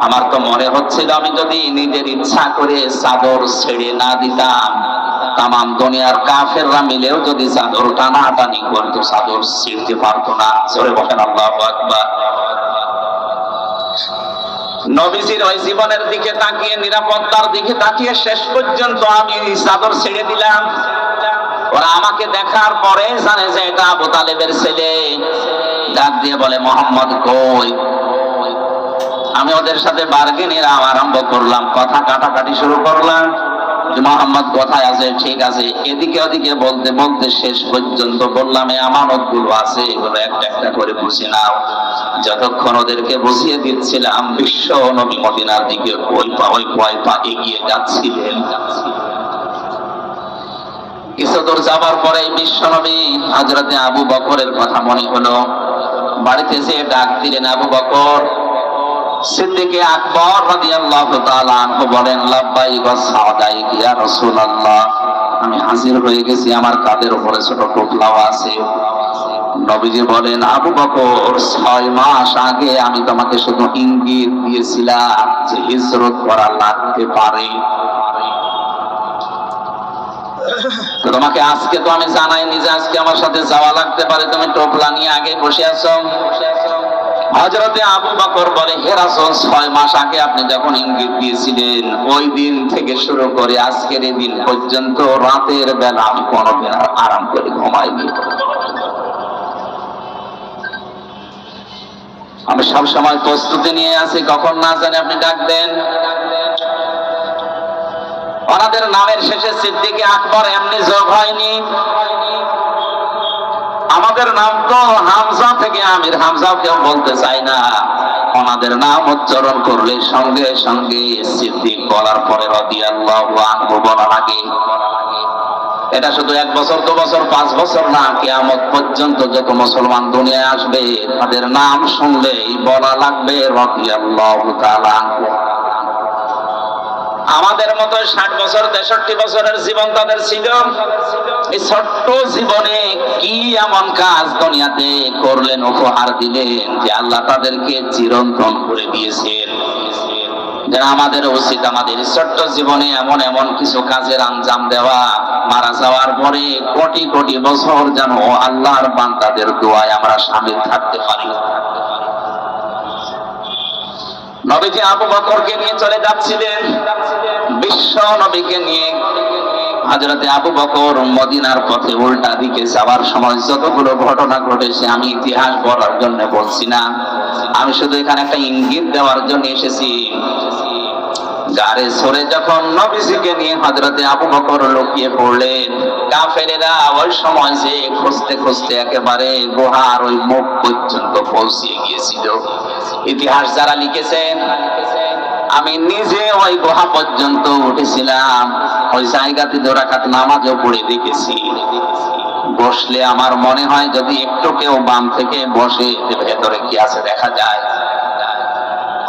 আমার তো মনে হচ্ছিল আমি যদি নিজের ইচ্ছা করে চাদর ছেড়ে না দিতাম, তামাম দুনিয়ার কাফেররা মিলেও যদি চাদর টানাটানি করতো চাদর ছিঁড়তে পারতো না। জোরে বলেন আল্লাহু আকবার। নবীজির ওই জীবনের দিকে তাকিয়ে, নিরাপত্তার দিকে তাকিয়ে শেষ পর্যন্ত আমি চাদর ছেড়ে দিলাম। ওরা আমাকে দেখার পরে জানে যে এটা আবু তালেবের ছেলে, ডাক দিয়ে বলে মুহাম্মদ কই। আমি ওদের সাথে বার্গেনিং আরম্ভ করলাম, কথা কাটাকাটি শুরু করলাম। মুহাম্মদ কোথায় আছে? ঠিক আছে, এদিকে ওদিকে বলতে বলতে শেষ পর্যন্ত বললাম এই আমানত গুলো আছে, এগুলো একটা একটা করে বুঝে নাও। যতক্ষণ ওদেরকে বুঝিয়ে দিচ্ছিলাম, বিশ্ব নবী মদিনার দিকে ওই পা এগিয়ে যাচ্ছিলেন। কিছু দূর যাবার পরে বিশ্ব নবী হযরতে আবু বকরের কথা মনে হলো, বাড়িতে যেয়ে ডাক দিলেন আবু বকর। সিদ্দিক আকবর রাদিয়াল্লাহু তাআলা আনহু বলেন, লাব্বাইক ওয়া সাদাইক ইয়া রাসূলুল্লাহ, আমি হাজির হয়ে গেছি, আমার কাঁধের উপরে ছোট টোপলাও আছে। নবীজি বলেন, আবু বকর 6 মাস আগে আমি তোমাকে শুধু ইঙ্গিত দিয়েছিলাম যে হিজরত করা লাগতে পারে, তোমাকে আজকে তো আমি জানাইনি যে আজকে আমার সাথে যাওয়া লাগতে পারে, তুমি টোপলা নিয়ে আগে বসে আছো। হযরতে আবু বকর বলে, হে রাসূল, 6 মাস আগে আপনি যখন ইঙ্গিত দিয়েছিলেন, ওই দিন থেকে শুরু করে আজকের এই দিন পর্যন্ত রাতের বেলা আমি কোনোদিন আরাম করে ঘুমাইনি। আমি সব সময় প্রস্তুতি নিয়ে আছি, কখন না জানি আপনি ডাক দেন। ওনাদের নামের শেষে সিদ্দিক আকবর এমনি যোগ হয়নি। আমাদের নাম তো হামজা থেকে আমির, হামজাও কেউ বলতে চাই না। ওনাদের নাম উচ্চারণ করলে সঙ্গে সঙ্গে সিদ্দিক বলার পরে রাদিয়াল্লাহু আনহু বলা লাগে। এটা শুধু 1 বছর 2 বছর 5 বছর না, কিয়ামত পর্যন্ত যত মুসলমান দুনিয়ায় আসবে তাদের নাম শুনলেই বলা লাগবে রাদিয়াল্লাহু তাআলা আনহু। আমাদের মতো 60 বছর 63 বছরের জীবন তাদের ছিল। এই ছোট্ট জীবনে কি এমন কাজ দুনিয়াতে করলেন, উপহার দিলেন যে আল্লাহ তাদেরকে চিরন্তন করে দিয়েছেন। যারা আমাদের উচিত আমাদের ছোট্ট জীবনে এমন এমন কিছু কাজের আঞ্জাম দেওয়া, মারা যাওয়ার পরে কোটি কোটি বছর যেন আল্লাহর বান্দাদের দোয়ায় আমরা শামিল থাকতে পারি। নবীজি আবু বকরকে নিয়ে চলে যাচ্ছিলেন, বিশ্ব নবীকে নিয়ে। হযরতে আবু বকর মদিনার পথে উল্টা দিকে যাওয়ার সময় যতগুলো ঘটনা ঘটেছে আমি ইতিহাস বলার জন্য বলছি না, আমি শুধু এখানে একটা ইঙ্গিত দেওয়ার জন্য এসেছি। গাড়ে সরে যখন নবীজিকে নিয়ে হযরতে আবু বকর লুকিয়ে পড়লেন, কাফেরেরা ওই সময় যে খুঁজতে খুঁজতে একেবারে গুহার ওই মুখ পর্যন্ত পৌঁছে গিয়েছিল। ইতিহাস যারা লিখেছেন, আমি নিজে ওই গুহা পর্যন্ত উঠেছিলাম, ওই জায়গাতে 2 রাকাত নামাজও পড়ে দেখেছি। বসলে আমার মনে হয় যদি একটু কেউ বাম থেকে বসে ভেতরে কি আছে দেখা যায়।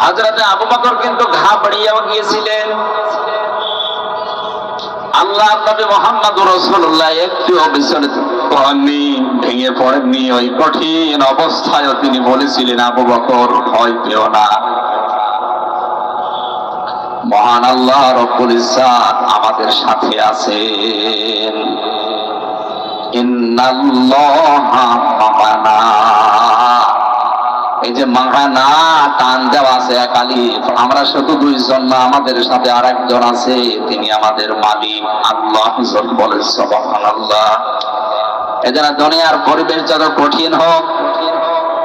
হযরত আবু বকর কিন্তু ঘাবড়িয়েও গিয়েছিলেন। আল্লাহর নবী মুহাম্মদুর রাসূলুল্লাহ একটুও বিচলিত হননি, ভেঙে পড়েননি। ওই কঠিন অবস্থায়ও তিনি বলেছিলেন, আবু বকর ভয় পেও না, মহান আল্লাহ রব্বুল ইজ্জাত আমাদের সাথে আছেন। ইন্নাল্লাহা মা'ানা। এই যে মা'ানা টান দেওয়া আছে এক আলিফ, আমরা শুধু 2 জন না, আমাদের সাথে আরেকজন আছে, তিনি আমাদের মালিক আল্লাহ। বলে সুবহানাল্লাহ। এজন্য দুনিয়ার পরিবেশ যত কঠিন হোক,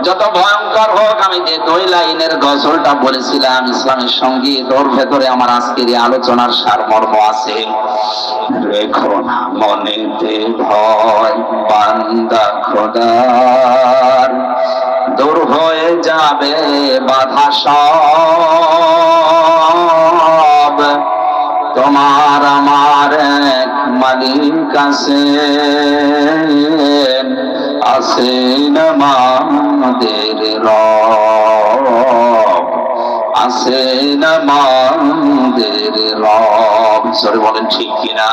যত ভয়ঙ্কর হোক, আমি যে 2 লাইনের গজলটা বলেছিলাম ইসলামের সঙ্গীত, ওর ভেতরে আমার আজকের এই আলোচনার সারমর্ম আছে। রেখো না মনেতে ভয়, বান্দা খোদার, দূর হয়ে যাবে বাধা সব, তোমার আমার এক মালিক আছেন, আছেন আমাদের রব, আছেন আমাদের রব। সরে বলেন ঠিক কিনা?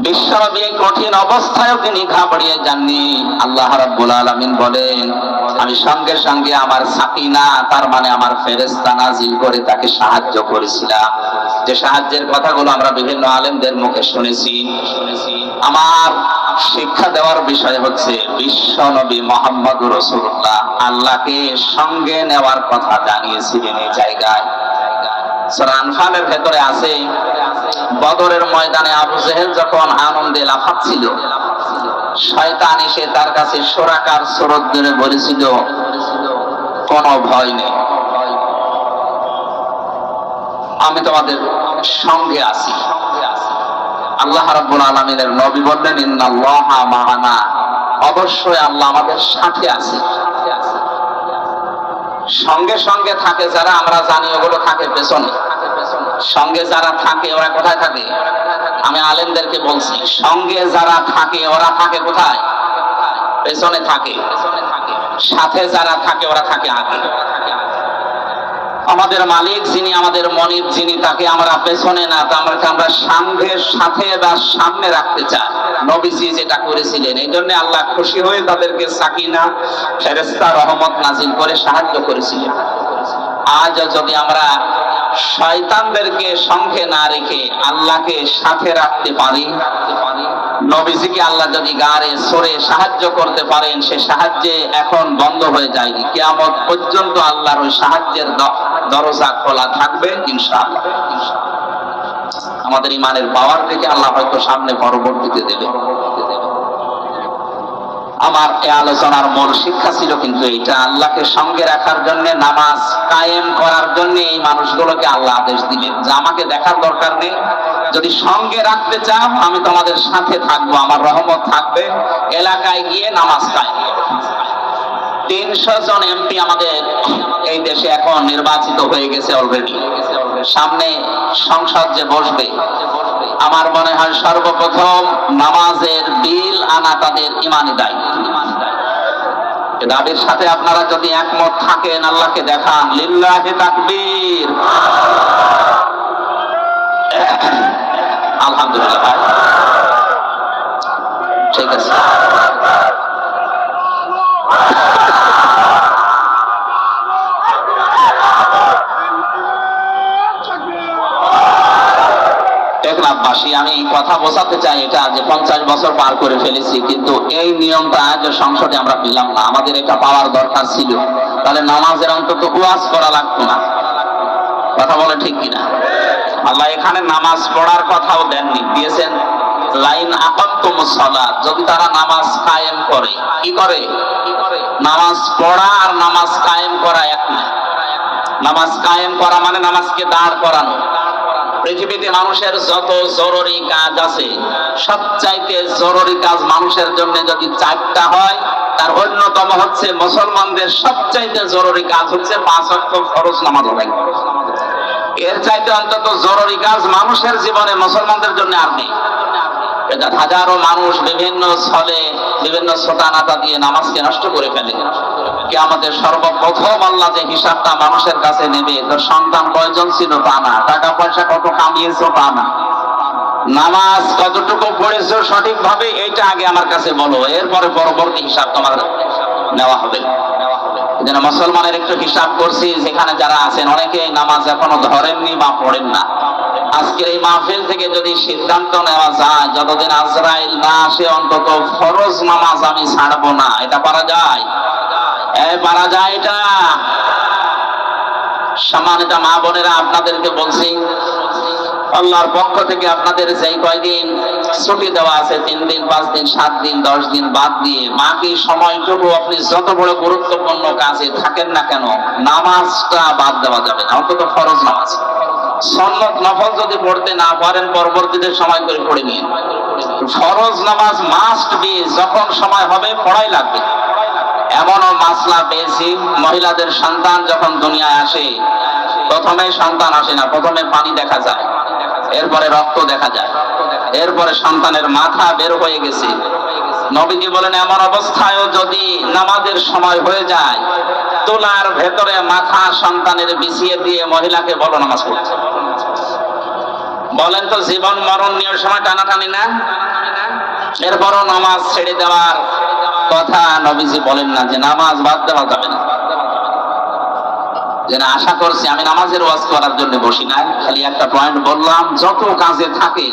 বিশ্বনবী এই কঠিন অবস্থায়ও তিনি ঘাবড়িয়ে যাননি। আল্লাহ রাব্বুল আলামিন বলেন, আমি সঙ্গে সঙ্গে আমার সাকিনা, তার মানে আমার ফেরেশতা নাজিল করে তাকে সাহায্য করেছিলাম। যে সাহায্যের কথাগুলো আমরা বিভিন্ন আলেমদের মুখে শুনেছি। আমার শিক্ষা দেওয়ার বিষয় হচ্ছে বিশ্বনবী মুহাম্মদুর রাসূলুল্লাহ আল্লাহকে সঙ্গে নেওয়ার কথা জানিয়েছিলেন এই জায়গায়। সূরা আনফালের ভেতরে আছে, বদরের ময়দানে আবু জেহেল যখন আনন্দে লাফাচ্ছিল, শয়তান এসে তার কাছে সোরাকার সুরত ধরে বলেছিল, কোনো ভয় নেই, আমি তোমাদের সঙ্গে আছি। আল্লাহ রাব্বুল আলামিনের নবী বললেন, ইন্নাল্লাহা মা'ানা, অবশ্যই আল্লাহ আমাদের সাথে আছে। সঙ্গে সঙ্গে থাকে যারা, আমরা জানি ওগুলো থাকে পেছনে। সঙ্গে যারা থাকে ওরা কোথায় থাকে? আমি আলেমদেরকে বলছি, সঙ্গে যারা থাকে ওরা থাকে কোথায়? পেছনে থাকে। সাথে যারা থাকে ওরা থাকে আগে। আমাদের মালিক যিনি, আমাদের মনিব যিনি, তাকে আমরা পেছনে না, আমরা সঙ্গের সাথে বা সামনে রাখতে চাই। নবীজি যেটা করেছিলেন, এই জন্য আল্লাহ খুশি হয়ে তাদেরকে সাকিনা, ফেরেশতা, রহমত নাজিল করে সাহায্য করেছিলেন। আজ যদি আমরা শয়তানদেরকে সঙ্গে না রেখে আল্লাহকে সাথে রাখতে পারি, নবীজিকে আল্লাহ যদি গাড়ে সরে সাহায্য করতে পারেন, সে সাহায্যে এখন বন্ধ হয়ে যায়নি, কিয়ামত পর্যন্ত আল্লাহর ওই সাহায্যের দরজা খোলা থাকবে ইনশাআল্লাহ। আমাদের ইমানের পাওয়ার থেকে আল্লাহ হয়তো সামনে পরবর্তীতে দেবে। আমার এই আলোচনার মূল শিক্ষা ছিল কিন্তু এটা, আল্লাহকে সঙ্গে রাখার জন্য, নামাজ কায়েম করার জন্য এই মানুষগুলোকে আল্লাহ আদেশ দিলেন যে আমাকে দেখার দরকার নেই, যদি সঙ্গে রাখতে চাও আমি তোমাদের সাথে থাকবো, আমার রহমত থাকবে, এলাকায় গিয়ে নামাজ কায়েম করো। 300 জন এমপি আমাদের এই দেশে এখন নির্বাচিত হয়ে গেছে অলরেডি। সামনে সংসদ যে বসবে, আমার মনে হয় সর্বপ্রথম নামাজের বিল আনা তাদের ইমানি দায়িত্ব। দাবির সাথে আপনারা যদি একমত থাকেন, আল্লাহকে দেখান, লিল্লাহি তাকবীর। আলহামদুলিল্লাহ, ঠিক আছে। টেকনাফবাসী, আমি কথা বোঝাতে চাই এটা যে 50 বছর পার করে ফেলেছি, কিন্তু এই নিয়মটা আজ সংসদে আমরা পেলাম না। আমাদের এটা পাওয়ার দরকার ছিল, তাহলে নামাজের অন্তত ওয়াজ করা লাগতো না। কথা বলে ঠিক কিনা? আল্লাহ এখানে নামাজ পড়ার কথাও দেননি, দিয়েছেন লাইন আকামতুমুস সালাত, যদি তারা নামাজ কায়েম করে। কি করে? নামাজ পড়া আর নামাজ কায়েম করা এক না। নামাজ কায়েম করা মানে নামাজকে দাঁড় করানো। পৃথিবীতে মানুষের যত জরুরি কাজ আছে, সবচাইতে জরুরি কাজ মানুষের জন্য যদি 4টা হয়, তার অন্যতম হচ্ছে মুসলমানদের সবচাইতে জরুরি কাজ হচ্ছে 5 ওয়াক্ত ফরজ নামাজ আদায় করা। এর চাইতে অন্তত জরুরি কাজ মানুষের জীবনে মুসলমানদের জন্য আর নেই। এটা হাজারো মানুষ বিভিন্ন ছলে বিভিন্ন ছোটানাতা দিয়ে নামাজকে নষ্ট করে ফেলে। কিয়ামতের সর্বপ্রথম আল্লাহ যে হিসাবটা মানুষের কাছে নেবে, তোর সন্তান কয়জন ছিল তা না, টাকা পয়সা কত কামিয়েছো তা না, নামাজ কতটুকু পড়েছো সঠিকভাবে এইটা আগে আমার কাছে বলো, এরপরে পরবর্তী হিসাব তোমার নেওয়া হবে। যেন মুসলমানের একটু হিসাব করছি, যেখানে যারা আছেন অনেকে নামাজ এখনো ধরেননি বা পড়েন না। আজকের এই মাহফিল থেকে যদি সিদ্ধান্ত নেওয়া যায় যতদিন আজরাইল না আসে অন্তত ফরজ নামাজ আমি ছাড়বো না, এটা পারা যায়? পারা যায় এটা? সম্মানিত মা বোনেরা, আপনাদেরকে বলছি আল্লাহর পক্ষ থেকে আপনাদের যেই কয়দিন ছুটি দেওয়া আছে, 3 দিন 5 দিন 7 দিন 10 দিন বাদ দিয়ে বাকি সময়টুকু আপনি যত বড় গুরুত্বপূর্ণ কাজে থাকেন না কেন, নামাজটা বাদ দেওয়া যাবে না, অন্তত ফরজ নামাজ। সুন্নত নফল যদি পড়তে না পারেন পরবর্তীতে সময় করে পড়ে নিন। ফরজ নামাজ মাস্ট বি, যখন সময় হবে পড়াই লাগবে। এমনও মাসলা পেয়েছি, মহিলাদের সন্তান যখন দুনিয়ায় আসে প্রথমে সন্তান আসে না, প্রথমে পানি দেখা যায়, এরপরে রক্ত দেখা যায়, এরপরে সন্তানের মাথা বের হয়ে গেছে। নবীজি বলেন এমন অবস্থায়ও যদি নামাজের সময় হয়ে যায়, তোলার ভেতরে মাথা সন্তানের বিছিয়ে দিয়ে মহিলাকে বলো নামাজ পড়তে। বলেন তো জীবন মরণ নিয়ে সময় টানাটানি না? এরপরও নামাজ ছেড়ে দেওয়ার কথা নবীজি বলেন না যে নামাজ বাদ দেওয়া যাবে না। যেন আশা করছি আমি নামাজের ওয়াজ করার জন্য বসি নাই, খালি একটা পয়েন্ট বললাম, যত কাজে থাকে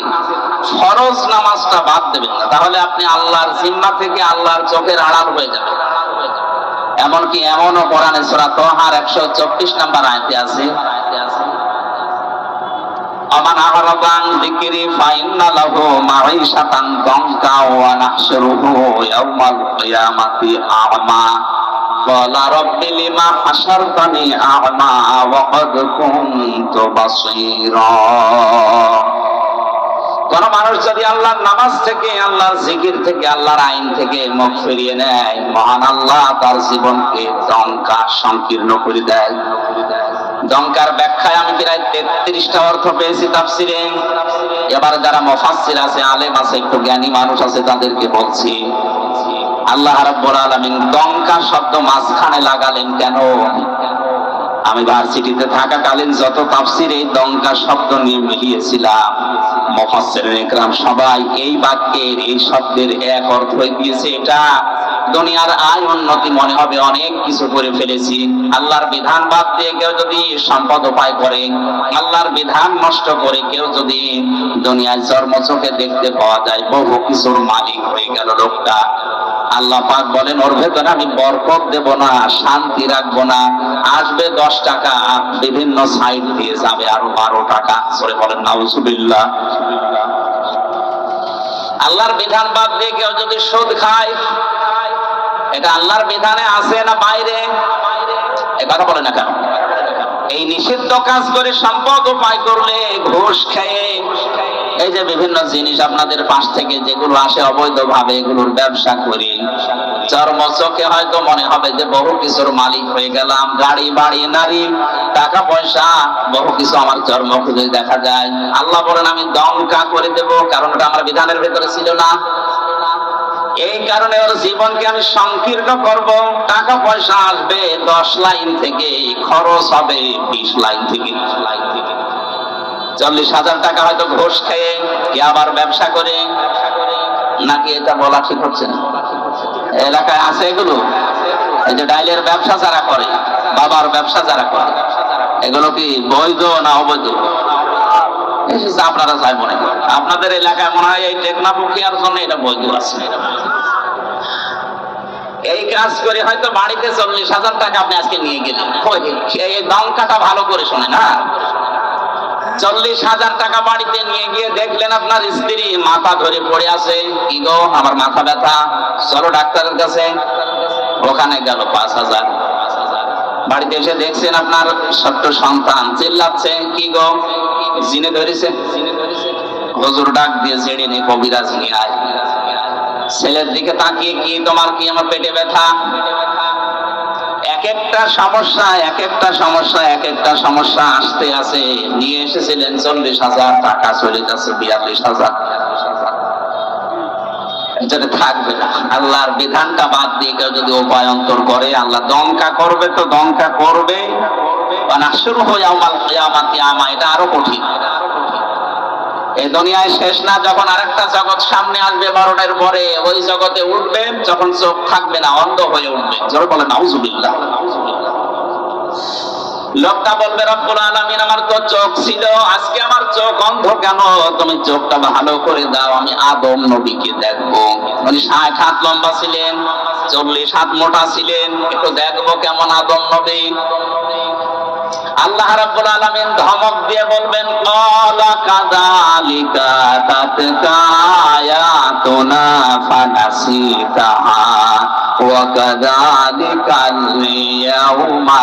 ফরজ নামাজটা বাদ দেবেন না, তাহলে আপনি আল্লাহর জিম্মা থেকে আল্লাহর চোখের আড়াল হয়ে যাবেন। এমনকি এমনও কোরআনে সূরা তাহার 124 নম্বর আয়াতে আছে, আমান আরাদা আন যিকরি ফাইন্না লাহু মাঈশাতান দানকা ওয়া নাহশুরুহু ইয়াওমাল কিয়ামাতি আ'মা ক্বালা রাব্বি লিমা হাশারতানি আ'মা ওয়া ক্বাদ কুনতু বাসীরা। কোন মানুষ যদি আল্লাহর নামাজ থেকে, আল্লাহর জিকির থেকে, আল্লাহর আইন থেকে মুখ ফিরিয়ে নেয়, মহান আল্লাহ তার জীবনকে দঙ্কা সংকীর্ণ করে দেয়। দঙ্কার ব্যাখ্যায় আমি প্রায় 33টা অর্থ পেয়েছি তাফসিরে। এবার যারা মুফাসসির আছে, আলেম আছে, একটু জ্ঞানী মানুষ আছে, তাদেরকে বলছি আল্লাহ রাব্বুল আলামিন দঙ্কা শব্দ মাঝখানে লাগালেন কেন? আমি ভার্সিটিতে থাকাকালীন যত তাফসির এই দঙ্কা শব্দ নিয়ে মিলিয়েছিলাম, মুফাসসিরিন ইকরাম সবাই এই বাক্যের এই শব্দের এক অর্থই দিয়েছে, এটা দুনিয়ার আয় উন্নতি মনে হবে, অনেক কিছু করে ফেলেছি। আল্লাহর বিধান বাদ দিয়ে কেউ যদি সম্পদ উপায় করে, আল্লাহর বিধান নষ্ট করে কেউ যদি দুনিয়ায় চর্মচোখে দেখতে পাওয়া যায়, বহু কিছুর মালিক হয়ে গেল লোকটা। আল্লাহ পাক বলেন ওর ভেতরে আমি বরকত দেব না, শান্তি রাখবো না। আসবে 10 টাকা, বিভিন্ন সাইড দিয়ে যাবে আরো 12 টাকা। সরে বলেন নাউজুবিল্লাহ। আল্লাহর বিধান বাদ দিয়ে কেউ যদি সুদ খায়, এটা আল্লাহর বিধানে আছে না বাইরে? এ কথা বলে না কেন? এই নিষিদ্ধ কাজ করে সম্পদ উপায় করলে, ঘুষ খেয়ে, এই যে বিভিন্ন জিনিস আপনাদের পাশ থেকে যেগুলো আসে অবৈধভাবে, এগুলোর ব্যবসা করি, চর্মচোখে হয়তো মনে হবে যে বহু কিছুর মালিক হয়ে গেলাম, গাড়ি বাড়ি নারী টাকা পয়সা বহু কিছু আমার চর্মচোখে দেখা যায়। আল্লাহ বলেন আমি দঙ্কা করে দেব, কারণ ওটা আমার বিধানের ভেতরে ছিল না। এই কারণে ওর জীবনকে আমি সংকীর্ণ করব। টাকা পয়সা আসবে 10 লাইন থেকে, খরচ হবে 20 লাইন থেকে। 40,000 টাকা হয়তো ঘুষ খেয়ে, কি আবার ব্যবসা করে, নাকি এটা বলা ঠিক হচ্ছে না? এলাকায় আছে এগুলো। এই যে ডাইলের ব্যবসা যারা করে, বাবার ব্যবসা যারা করে, এগুলো কি বৈধ না অবৈধ? আপনারা যাই মনে করেন, আপনাদের এলাকায় মনে হয় এই টেকনাফুকিয়ার জন্য এটা বৈধ আছে। এই কাজ করে হয়তো বাড়িতে 40,000 টাকা আপনি আজকে নিয়ে গেলেন। এই দঙ্কাটা ভালো করে শুনে না, 40,000 টাকা বাড়িতে নিয়ে গিয়ে দেখলেন আপনার স্ত্রী মাথা ধরে পড়ে আছে, কি গো আমার মাথা ব্যথা, চলো ডাক্তারের কাছে। ওখানে গেল 5,000। বাড়িতে এসে দেখছেন আপনার ছোট্ট সন্তান চিল্লাচ্ছে, কি গো জিনে ধরেছে। হুজুর ডাক দিয়ে ছেড়ে নিয়ে কবিরাজ নিয়ে আয়। ছেলের দিকে তাকিয়ে, কি তোমার কি? আমার পেটে ব্যথা। একটা সমস্যা আসতে আছে। নিয়ে এসেছিলেন 40,000 টাকা, চলে যাচ্ছে 42,000। এটা থাকবে না। আল্লাহর বিধানটা বাদ দিয়ে কেউ যদি উপায়ন্তর করে, আল্লাহ দঙ্কা করবে তো দঙ্কা করবে। শুরু হয়ে কিয়ামা, এটা আরো কঠিন। এই দুনিয়ায় শেষ না, যখন আরেকটা জগৎ সামনে আসবে মরণের পরে, ওই জগতে উঠবেন যখন চোখ থাকবে না, অন্ধ হয়ে উঠবে। জোরে বলেন নাউজুবিল্লাহ। লোকটা বলবে রব্বুল আলামিন, আমার তো চোখ ছিল, আজকে আমার চোখ অন্ধ কেন? তুমি চোখটা ভালো করে দাও, আমি আদম নবীকে দেখবো। উনি 60 হাত লম্বা ছিলেন, 40 হাত মোটা ছিলেন, একটু দেখবো কেমন আদম নবী। আল্লাহ রাব্বুল আলামিন ধমক দিয়ে বলবেন, ক্বালা কাযালিকা তাতকা আয়াতুনা ফানাসিতাহা ওয়া কাযালিকাল ইয়াউমা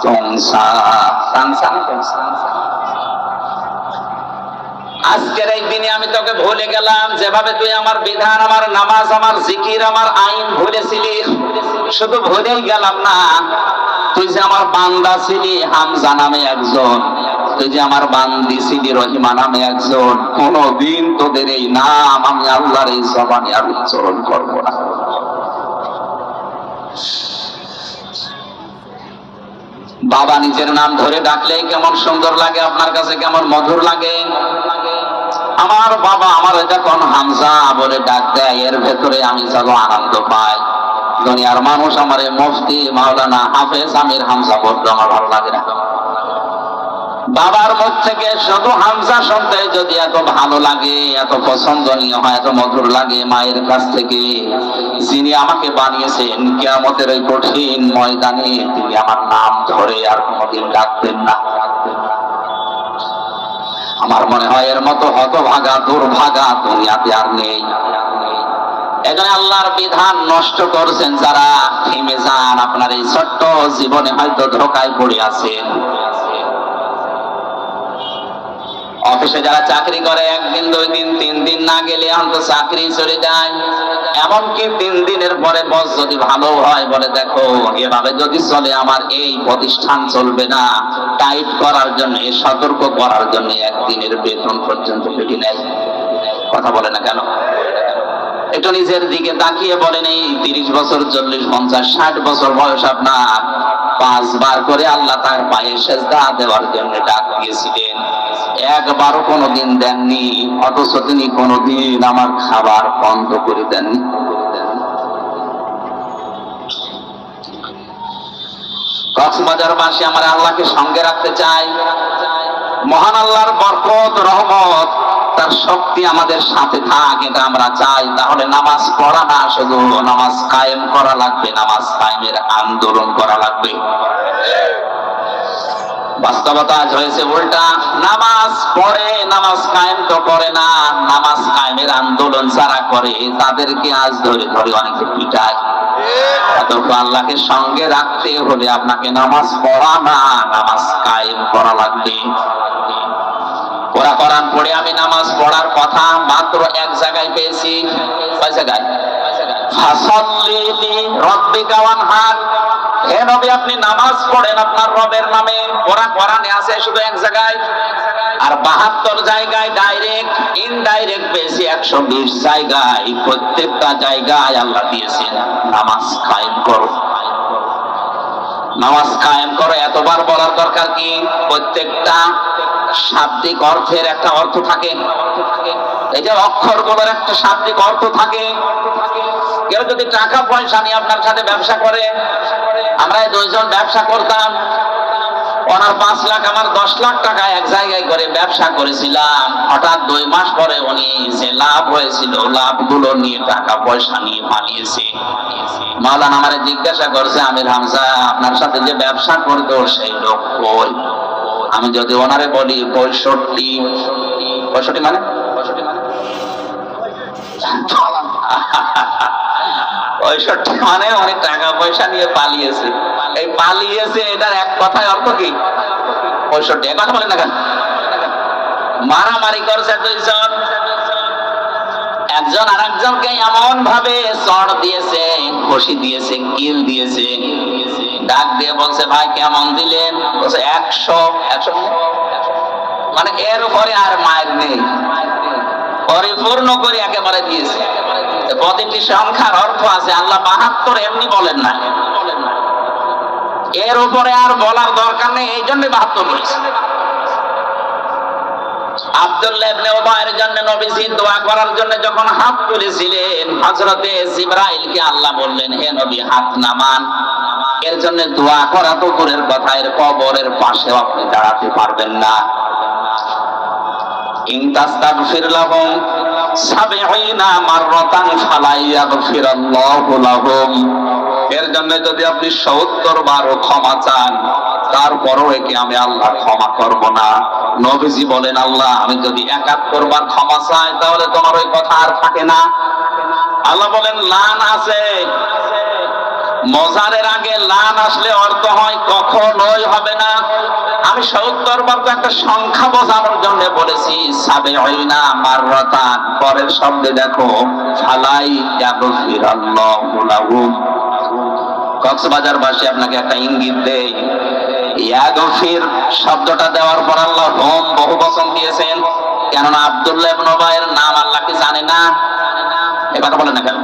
তুনসা। আজকের এই দিনে আমি তোকে ভুলে গেলাম, যেভাবে তুই আমার বিধান, আমার নামাজ, আমার জিকির, আমার আইন ভুলেছিলি। শুধু ভুলেই গেলাম না, তুই যে আমার বান্দা ছিলি হামজা নামে একজন, তুই যে আমার বান্দি ছিলি রহিমা নামে একজন, কোনদিন তোদের এই নাম আমি আল্লাহর এই জবানে আর উচ্চারণ করবো না। বাবা নিজের নাম ধরে ডাকলে কেমন সুন্দর লাগে, আপনার কাছে কেমন মধুর লাগে। আমার বাবা আমার যখন হামজা বলে ডাক দেয়, এর ভেতরে আমি যেন আনন্দ পাই। দুনিয়ার মানুষ আমারে মুফতি, মাওলানা, হাফেজ, আমির হামজা বলতে আমার ভালো লাগে না। বাবার মুখ থেকে শুধু হামজা শুনতে যদি এত ভালো লাগে, এত পছন্দনীয় হয়, এত মধুর লাগে, মায়ের কাছ থেকে যিনি আমাকে বানিয়েছেন কিয়ামতের ওই কঠিন ময়দানে, তিনি আমার নাম ধরে আর কোনোদিন ডাকতেন না। আমার মনে হয় এর মতো হতভাগা, দুর্ভাগা দুনিয়াতে আর নেই। এজন্য আল্লাহর বিধান নষ্ট করছেন যারা, থেমে যান। আপনার এই ছোট্ট জীবনে হয়তো ধোকায় পড়ে আছেন। অফিসে যারা চাকরি করে, একদিন, 2 দিন, 3 দিন না গেলে অন্ত চাকরি চলে যায়। এমনকি 3 দিনের পরে বস যদি ভালো হয়, বলে দেখো এভাবে যদি চলে আমার এই প্রতিষ্ঠান চলবে না, টাইট করার জন্য, সতর্ক করার জন্য 1 দিনের বেতন পর্যন্ত কেটে নেয়। কথা বলে না কেন? একটু নিজের দিকে তাকিয়ে বলেন, এই 30 বছর, 40, 50, 60 বছর বয়স আপনার, 5 বার করে আল্লাহ তার পায়ে সেজদা দেওয়ার জন্য ডাক দিয়েছিলেন, একবারও কোনোদিন দেননি। অথচ তিনি কোনোদিন আমার খাবার বন্ধ করে দেননি। কক্সবাজারবাসী আমার আল্লাহকে সঙ্গে রাখতে চাই। মহান আল্লাহর বরকত, রহমত, তার শক্তি আমাদের সাথে থাক, এটা আমরা চাই। তাহলে নামাজ পড়া না, শুধু নামাজ কায়েম করা লাগবে, নামাজ কায়েমের আন্দোলন করা লাগবে। বাস্তবতা আজ হয়েছে উল্টা, নামাজ পড়ে, নামাজ কায়েম তো করে না। নামাজ কায়েমের আন্দোলন যারা করে তাদেরকে আজ ধরে ধরে অনেকে পিটায়। অথচ আল্লাহকে সঙ্গে রাখতে হলে আপনাকে নামাজ পড়া না, নামাজ কায়েম করা লাগবে। কোরআন পড়ে আমি নামাজ পড়ার কথা মাত্র 1 জায়গায় পেয়েছি। কয় জায়গায়? ফাসাল্লি লি রাব্বিকা ওয়ানহার। হে নবী, আপনি নামাজ পড়েন আপনার রবের নামে। কোরআনে আছে শুধু 1 জায়গায়। আর 72 জায়গায় ডাইরেক্ট, ইনডাইরেক্ট পেয়েছি 120 জায়গায়। প্রত্যেকটা জায়গায় আল্লাহ দিয়েছেন নামাজ কায়েম করো, নামাজ কায়েম করো। এতবার বলার দরকার কি? প্রত্যেকটা শাব্দিক অর্থের একটা অর্থ থাকে। এই যে অক্ষরগুলোর একটা শাব্দিক অর্থ থাকে। কেউ যদি টাকা পয়সা নিয়ে আপনার সাথে ব্যবসা করে, আমরা 2 জন ব্যবসা করতাম, ওনার 5 লাখ, আমার 10 লাখ টাকা এক জায়গায় করে ব্যবসা করেছিলাম। হঠাৎ 2 মাস পরে উনি যে লাভ হয়েছিল, লাভগুলো নিয়ে টাকা পয়সা নিয়ে পালিয়েছে। মাওলানা আমারে জিজ্ঞাসা করছে, আমির হামজা, আপনার সাথে যে ব্যবসা করতো সেই লোক কই? আমি যদি ওনারে বলি 65 মানে মানে অনেক টাকা পয়সা নিয়ে পালিয়েছে। এই পালিয়েছে, এটার এক কথায় অর্থ কি? 65। কথা বলেন না কেন? মারামারি করছে 2 জন, একজন আরেকজনকে এমন ভাবে চড় দিয়েছে, ঘষি দিয়েছে, কিল দিয়েছে, ডাক দিয়ে বলছে ভাই কেমন দিলেন? বলছে 100। 100 মানে এর উপরে আর মায়ের নেই, পরিপূর্ণ করে একেবারে দিয়েছে। প্রতিটি সংখ্যার অর্থ আছে, আল্লাহ 72 এমনি বলেন না, এর উপরে আর বলার দরকার নেই, এই জন্য 72 বলেছে। আব্দুল্লাহ ইবনে উবাইয়ের জন্য নবীজি দোয়া করার জন্য যখন হাত তুলেছিলেন, হযরতে জিবরাইলকে আল্লাহ বললেন হে নবী হাত নামান, এর জন্য দোয়া করা তো দূরের কথা, এর কবরের পাশে আপনি দাঁড়াতে পারবেন না। ইন তাস্তাগফির লাহুম 70 মাররাতান ফালা ইয়াগফিরাল্লাহু লাহুম, এর জন্য যদি আপনি 70 বারও ক্ষমা চান, তারপরও একে আমি আল্লাহ ক্ষমা করব না। নবীজি বলেন আল্লাহ আমি যদি 71 বার ক্ষমা চাই তাহলে তোমার ওই কথা আর থাকে না। আল্লাহ বলেন লান আছে, মজারের আগে লান আসলে অর্থ হয় কখনোই হবে না। আমি 70 বার তো একটা সংখ্যা বোঝানোর জন্য বলেছি, 70 মাররাতান, পরের শব্দে দেখো ফালাই ইয়াগফিরাল্লাহু লাহুম। কক্সবাজার ভাষায় আপনাকে একটা ইঙ্গিত দেই, ইয়াগফির শব্দটা দেওয়ার পর আল্লাহ হোম বহু বচন দিয়েছেন, কেননা আব্দুল্লাহ ইবনে উবাইয়ের নাম আল্লাহ কি জানে না? এ কথা বলেন না কেন?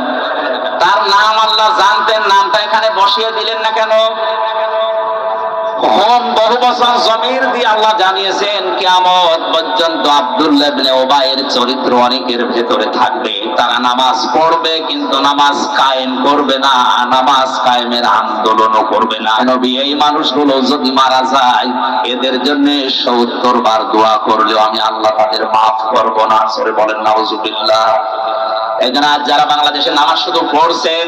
তার নাম আল্লাহ জানতেন, নামটা এখানে বসিয়ে দিলেন না কেন? হোম বহু বচন জমির দিয়ে আল্লাহ জানিয়েছেন কিয়ামত পর্যন্ত আব্দুল্লাহ ইবনে উবাইয়ের চরিত্র অনেকের ভেতরে থাকবে, তারা নামাজ পড়বে কিন্তু নামাজ কায়েম করবে না, নামাজ কায়েমের আন্দোলনও করবে না। নবী এই মানুষগুলো যদি মারা যায় এদের জন্য 70 বার দোয়া করলেও আমি আল্লাহ তাদের মাফ করব না। সরে বলেন নাউজুবিল্লাহ। এখানে আজ যারা বাংলাদেশে নামাজ শুধু পড়ছেন,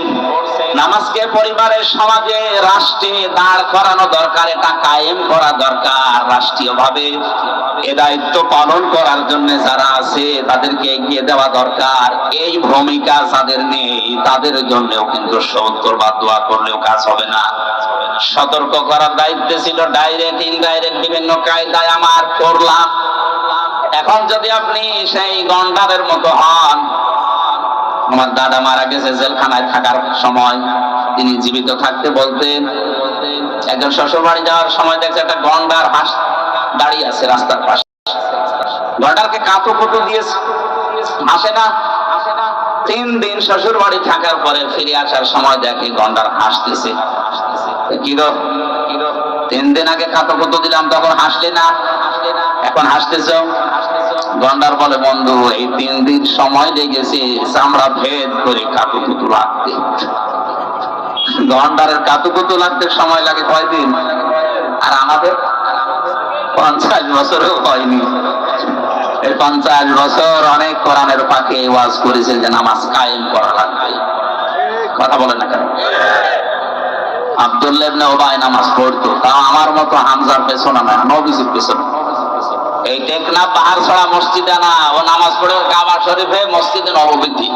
নামাজকে পরিবারের, সমাজে, রাষ্ট্রে দাঁড় করানো দরকার, এটা কায়েম করা দরকার রাষ্ট্রীয়ভাবে। এ দায়িত্ব পালন করার জন্য যারা আছে তাদেরকে এগিয়ে দেওয়া দরকার। এই ভূমিকা যাদের নেই তাদের জন্যও কিন্তু 70 বার দোয়া করলেও কাজ হবে না। সতর্ক করার দায়িত্ব ছিল ডাইরেক্ট ইনডাইরেক্ট বিভিন্ন কায়দায় আমার করলাম। এখন যদি আপনি সেই গন্ডারের মতো হন, আমার দাদা মারা গেছে জেলখানায় থাকার সময়, তিনি জীবিত থাকতে বলতেন একজন শ্বশুর বাড়ি যাওয়ার সময় দেখছে একটা গন্ডার হাঁস দাঁড়িয়ে আছে রাস্তার পাশে, গন্ডারকে কাঁটো কুটো দিয়েছে, হাসে না। 3 দিন শ্বশুর বাড়ি থাকার পরে ফিরে আসার সময় দেখে গন্ডার হাসতেছে। কিরো 3 দিন আগে কাঁটো কুটো দিলাম তখন হাসলে না, এখন হাসতেছ? গন্ডার বলে বন্ধু এই 3 দিন সময় লেগেছে চামড়া ভেদ করে কাতুকুতু লাগতে। গন্ডারের কাতুকুতু লাগতে সময় লাগে কয়দিন? আর আমাদের 50 বছরও হয়নি। এই 50 বছর অনেক কোরআনের পাকে ওয়াজ করেছে যে নামাজ কায়েম করা লাগবে। কথা বলে না কেন? আব্দুল্লাহ ইবনে উবাই নামাজ পড়তো, তাও আমার মতো হামজার পেছনে না, নবীজির পেছনে। এই টেকনাফ পাহাড় ছড়া মসজিদে না, ও নামাজ পড়ে কাবা শরীফে মসজিদে নববীতে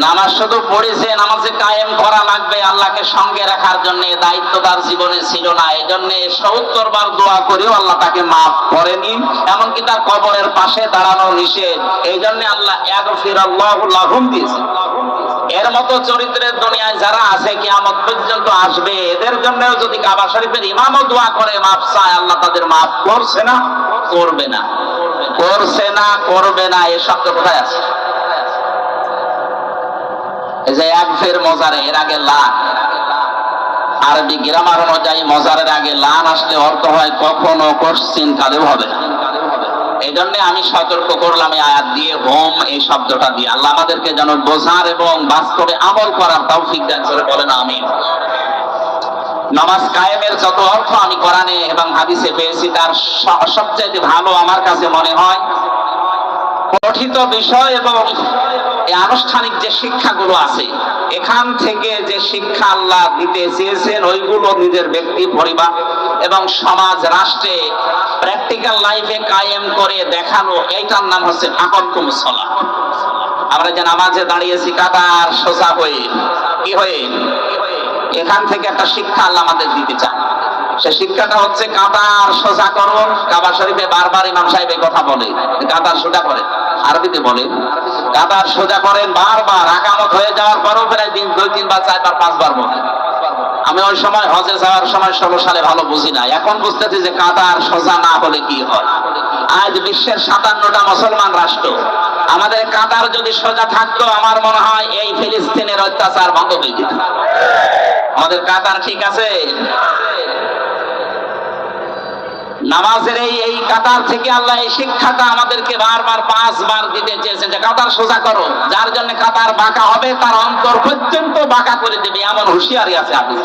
নামাজ শুধু পড়েছে। নামাজে কায়েম করা লাগবে আল্লাহকে সঙ্গে রাখার জন্য, দায়িত্ব তার জীবনে ছিল না। এই জন্য 70 বার দোয়া করেও আল্লাহ তাকে মাফ করেনি, এমনকি তার কবরের পাশে দাঁড়ানো নিষেধ। এই জন্য আল্লাহ ইয়াগফিরাল্লাহু লাহুম দিয়েছে। এর মতো চরিত্রের দুনিয়ায় যারা আছে কিয়ামত পর্যন্ত আসবে, এদের জন্যও যদি কাবা শরীফের ইমামও দোয়া করে মাফ চায়, আল্লাহ তাদের মাফ করছে না, করবে না, করছে না, করবে না। এই শব্দ কোথায় আছে? এই যে একফের মজারে এর আগে লান, আরবি গ্রামার অনুযায়ী মজারের আগে লান আসলে অর্থ হয় কখনো কোশ্চিন কালেও হবে না। এই জন্য আমি সতর্ক করলাম এই আয়াত দিয়ে, হোম এই শব্দটা দিয়ে। আল্লাহ আমাদেরকে যেন বোঝার এবং বাস্তবে আমল করার তৌফিক দান করে, বলেন আমিন। নামাজ কায়েমের যত অর্থ আমি কোরআনে এবং হাদিসে পেয়েছি, তার সবচেয়ে ভালো আমার কাছে মনে হয় পঠিত বিষয় এবং এই আনুষ্ঠানিক যে শিক্ষাগুলো আছে, এখান থেকে যে শিক্ষা আল্লাহ দিতে চেয়েছেন ওইগুলো নিজের ব্যক্তি, পরিবার এবং সমাজ, রাষ্ট্রে প্র্যাকটিক্যাল লাইফে কায়েম করে দেখানো, এইটার নাম হচ্ছে আকামতুস সালাহ। আমরা যে নামাজে দাঁড়িয়েছি কাতার সোজা হয়ে, কি হয়ে, এখান থেকে একটা শিক্ষা আল্লাহ আমাদের দিতে চান। সে শিক্ষাটা হচ্ছে কাতার সোজা করো। কাবা শরীফে বারবার ইমাম সাহেব এই কথা বলে, কাতার সোজা করেন, আরবিতে বলে কাতার সোজা করেন বারবার। আকামত হয়ে যাওয়ার পরও প্রায় দিন 2, 3 বার, 4 বার, 5 বার বলে। আমি ওই সময় হজে যাওয়ার সময় 16 সালে ভালো বুঝি না, এখন বুঝতেছি যে কাতার সোজা না হলে কি হয়। আজ বিশ্বের 57টা মুসলমান রাষ্ট্র, আমাদের কাতার যদি সোজা থাকতো আমার মনে হয় এই ফিলিস্তিনের অত্যাচার বন্ধ হয়ে যেত। আমাদের কাতার ঠিক আছে। নামাজের এই কাতার থেকে আল্লাহ এই শিক্ষাটা আমাদেরকে বারবার 5 বার দিতে চেয়েছেন যে কাতার সোজা করো। যার জন্য কাতার বাঁকা হবে তার অন্তর পর্যন্ত বাঁকা করে দেবে, এমন হুঁশিয়ারি আছে আপনি।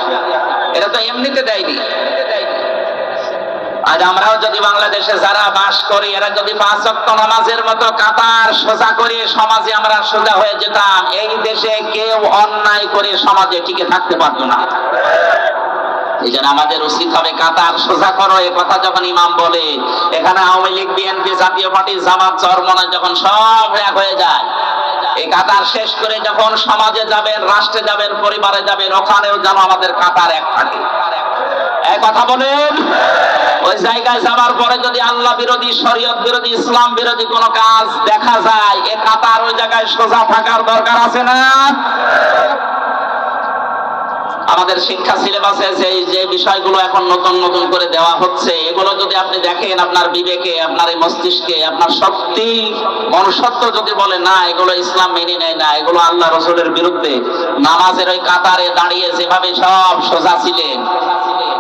এটা তো এমনিতে দেয়নি। আজ আমরাও যদি বাংলাদেশে যারা বাস করি, এরা যদি 5 ওয়াক্ত নামাজের মতো কাতার সোজা করে সমাজে আমরা সোজা হয়ে যেতাম, এই দেশে কেউ অন্যায় করে সমাজে টিকে থাকতে পারতো না। এই জন্য আমাদের উচিত হবে কাতার সোজা করো। এ কথা যখন ইমাম বলে, এখানে আওয়ামী লীগ, বিএনপি, জাতীয় পার্টি, জামাত, চরমনায় যখন সব এক হয়ে যায়, এই কাতার শেষ করে যখন সমাজে যাবেন, রাষ্ট্রে যাবেন, পরিবারে যাবেন, ওখানেও যেন আমাদের কাতার এক থাকে। এই কথা বলেন। ওই জায়গায় যাবার পরে যদি আল্লাহ বিরোধী, শরীয়ত বিরোধী, ইসলাম বিরোধী কোনো কাজ দেখা যায়, এ কাতার ওই জায়গায় সোজা থাকার দরকার আছে না? আমাদের শিক্ষা সিলেবাসে যে বিষয়গুলো এখন নতুন নতুন করে দেওয়া হচ্ছে, এগুলো যদি আপনি দেখেন, আপনার বিবেকে, আপনার এই মস্তিষ্কে, আপনার শক্তি, মনুষ্যত্ব যদি বলে না এগুলো ইসলাম মেনে নেয় না, এগুলো আল্লাহ রসুলের বিরুদ্ধে, নামাজের ওই কাতারে দাঁড়িয়ে যেভাবে সব সোজা ছিলেন,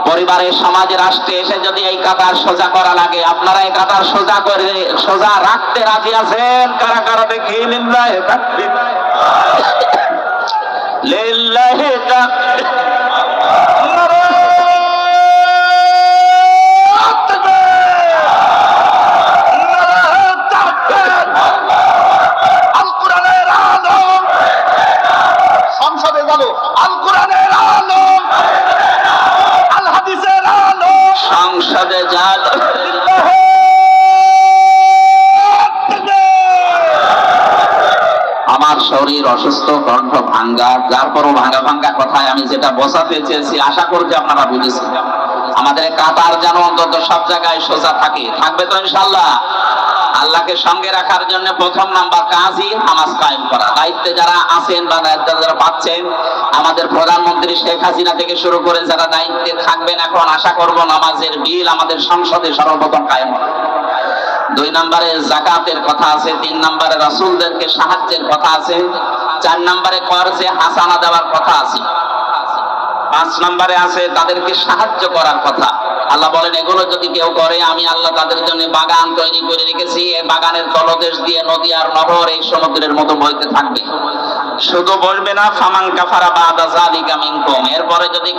পরিবারের, সমাজে, রাষ্ট্রে এসে যদি এই কাতার সোজা করা লাগে, আপনারা এই কাতার সোজা করে সোজা রাখতে রাজি আছেন? কারা কারা দেখি? লিল্লাহি তাকবীর, লিল্লাহি তাকবীর।
সংসদে গেল আল কোরআনের আলো, আল হাদিসের আলো,
সংসদে যান। আমার শরীর অসুস্থ, কণ্ঠ ভাঙ্গা, যার পরও ভাঙ্গা ভাঙ্গা কথায় আমি যেটা বোঝাতে চেয়েছি, আশা করছি আপনারা বুঝেছেন। আমাদের কাতার যেন অন্তত সব জায়গায় সোজা থাকে, থাকবে তো ইনশাআল্লাহ। আল্লাহকে সঙ্গে রাখার জন্য প্রথম নাম্বার কাজই নামাজ কায়েম করা। দায়িত্বে যারা আছেন বা দায়িত্ব যারা পাচ্ছেন, আমাদের প্রধানমন্ত্রী শেখ হাসিনা থেকে শুরু করে যারা দায়িত্বে থাকবেন, এখন আশা করব নামাজের বিল আমাদের সংসদে সর্বপ্রথম কায়েম হবে। 2 নম্বরে যাকাতের কথা আছে, 3 নম্বরে রাসূলদেরকে সাহায্যের কথা আছে, 4 নম্বরে কর্জে হাসানা দেওয়ার কথা আছে, 5 নম্বরে আছে তাদেরকে সাহায্য করার কথা। আল্লাহ বলেন এগুলো যদি কেউ করে, আমি আল্লাহ তাদের জন্য বাগান তৈরি করে রেখেছি, এই বাগানের তলদেশ দিয়ে নদী আর নহর এই সমুদ্রের মতো বইতে থাকবে। শুধু বলবে না ফামান কাফারা বাদা যালিকা মিনকুম, এরপরে যদি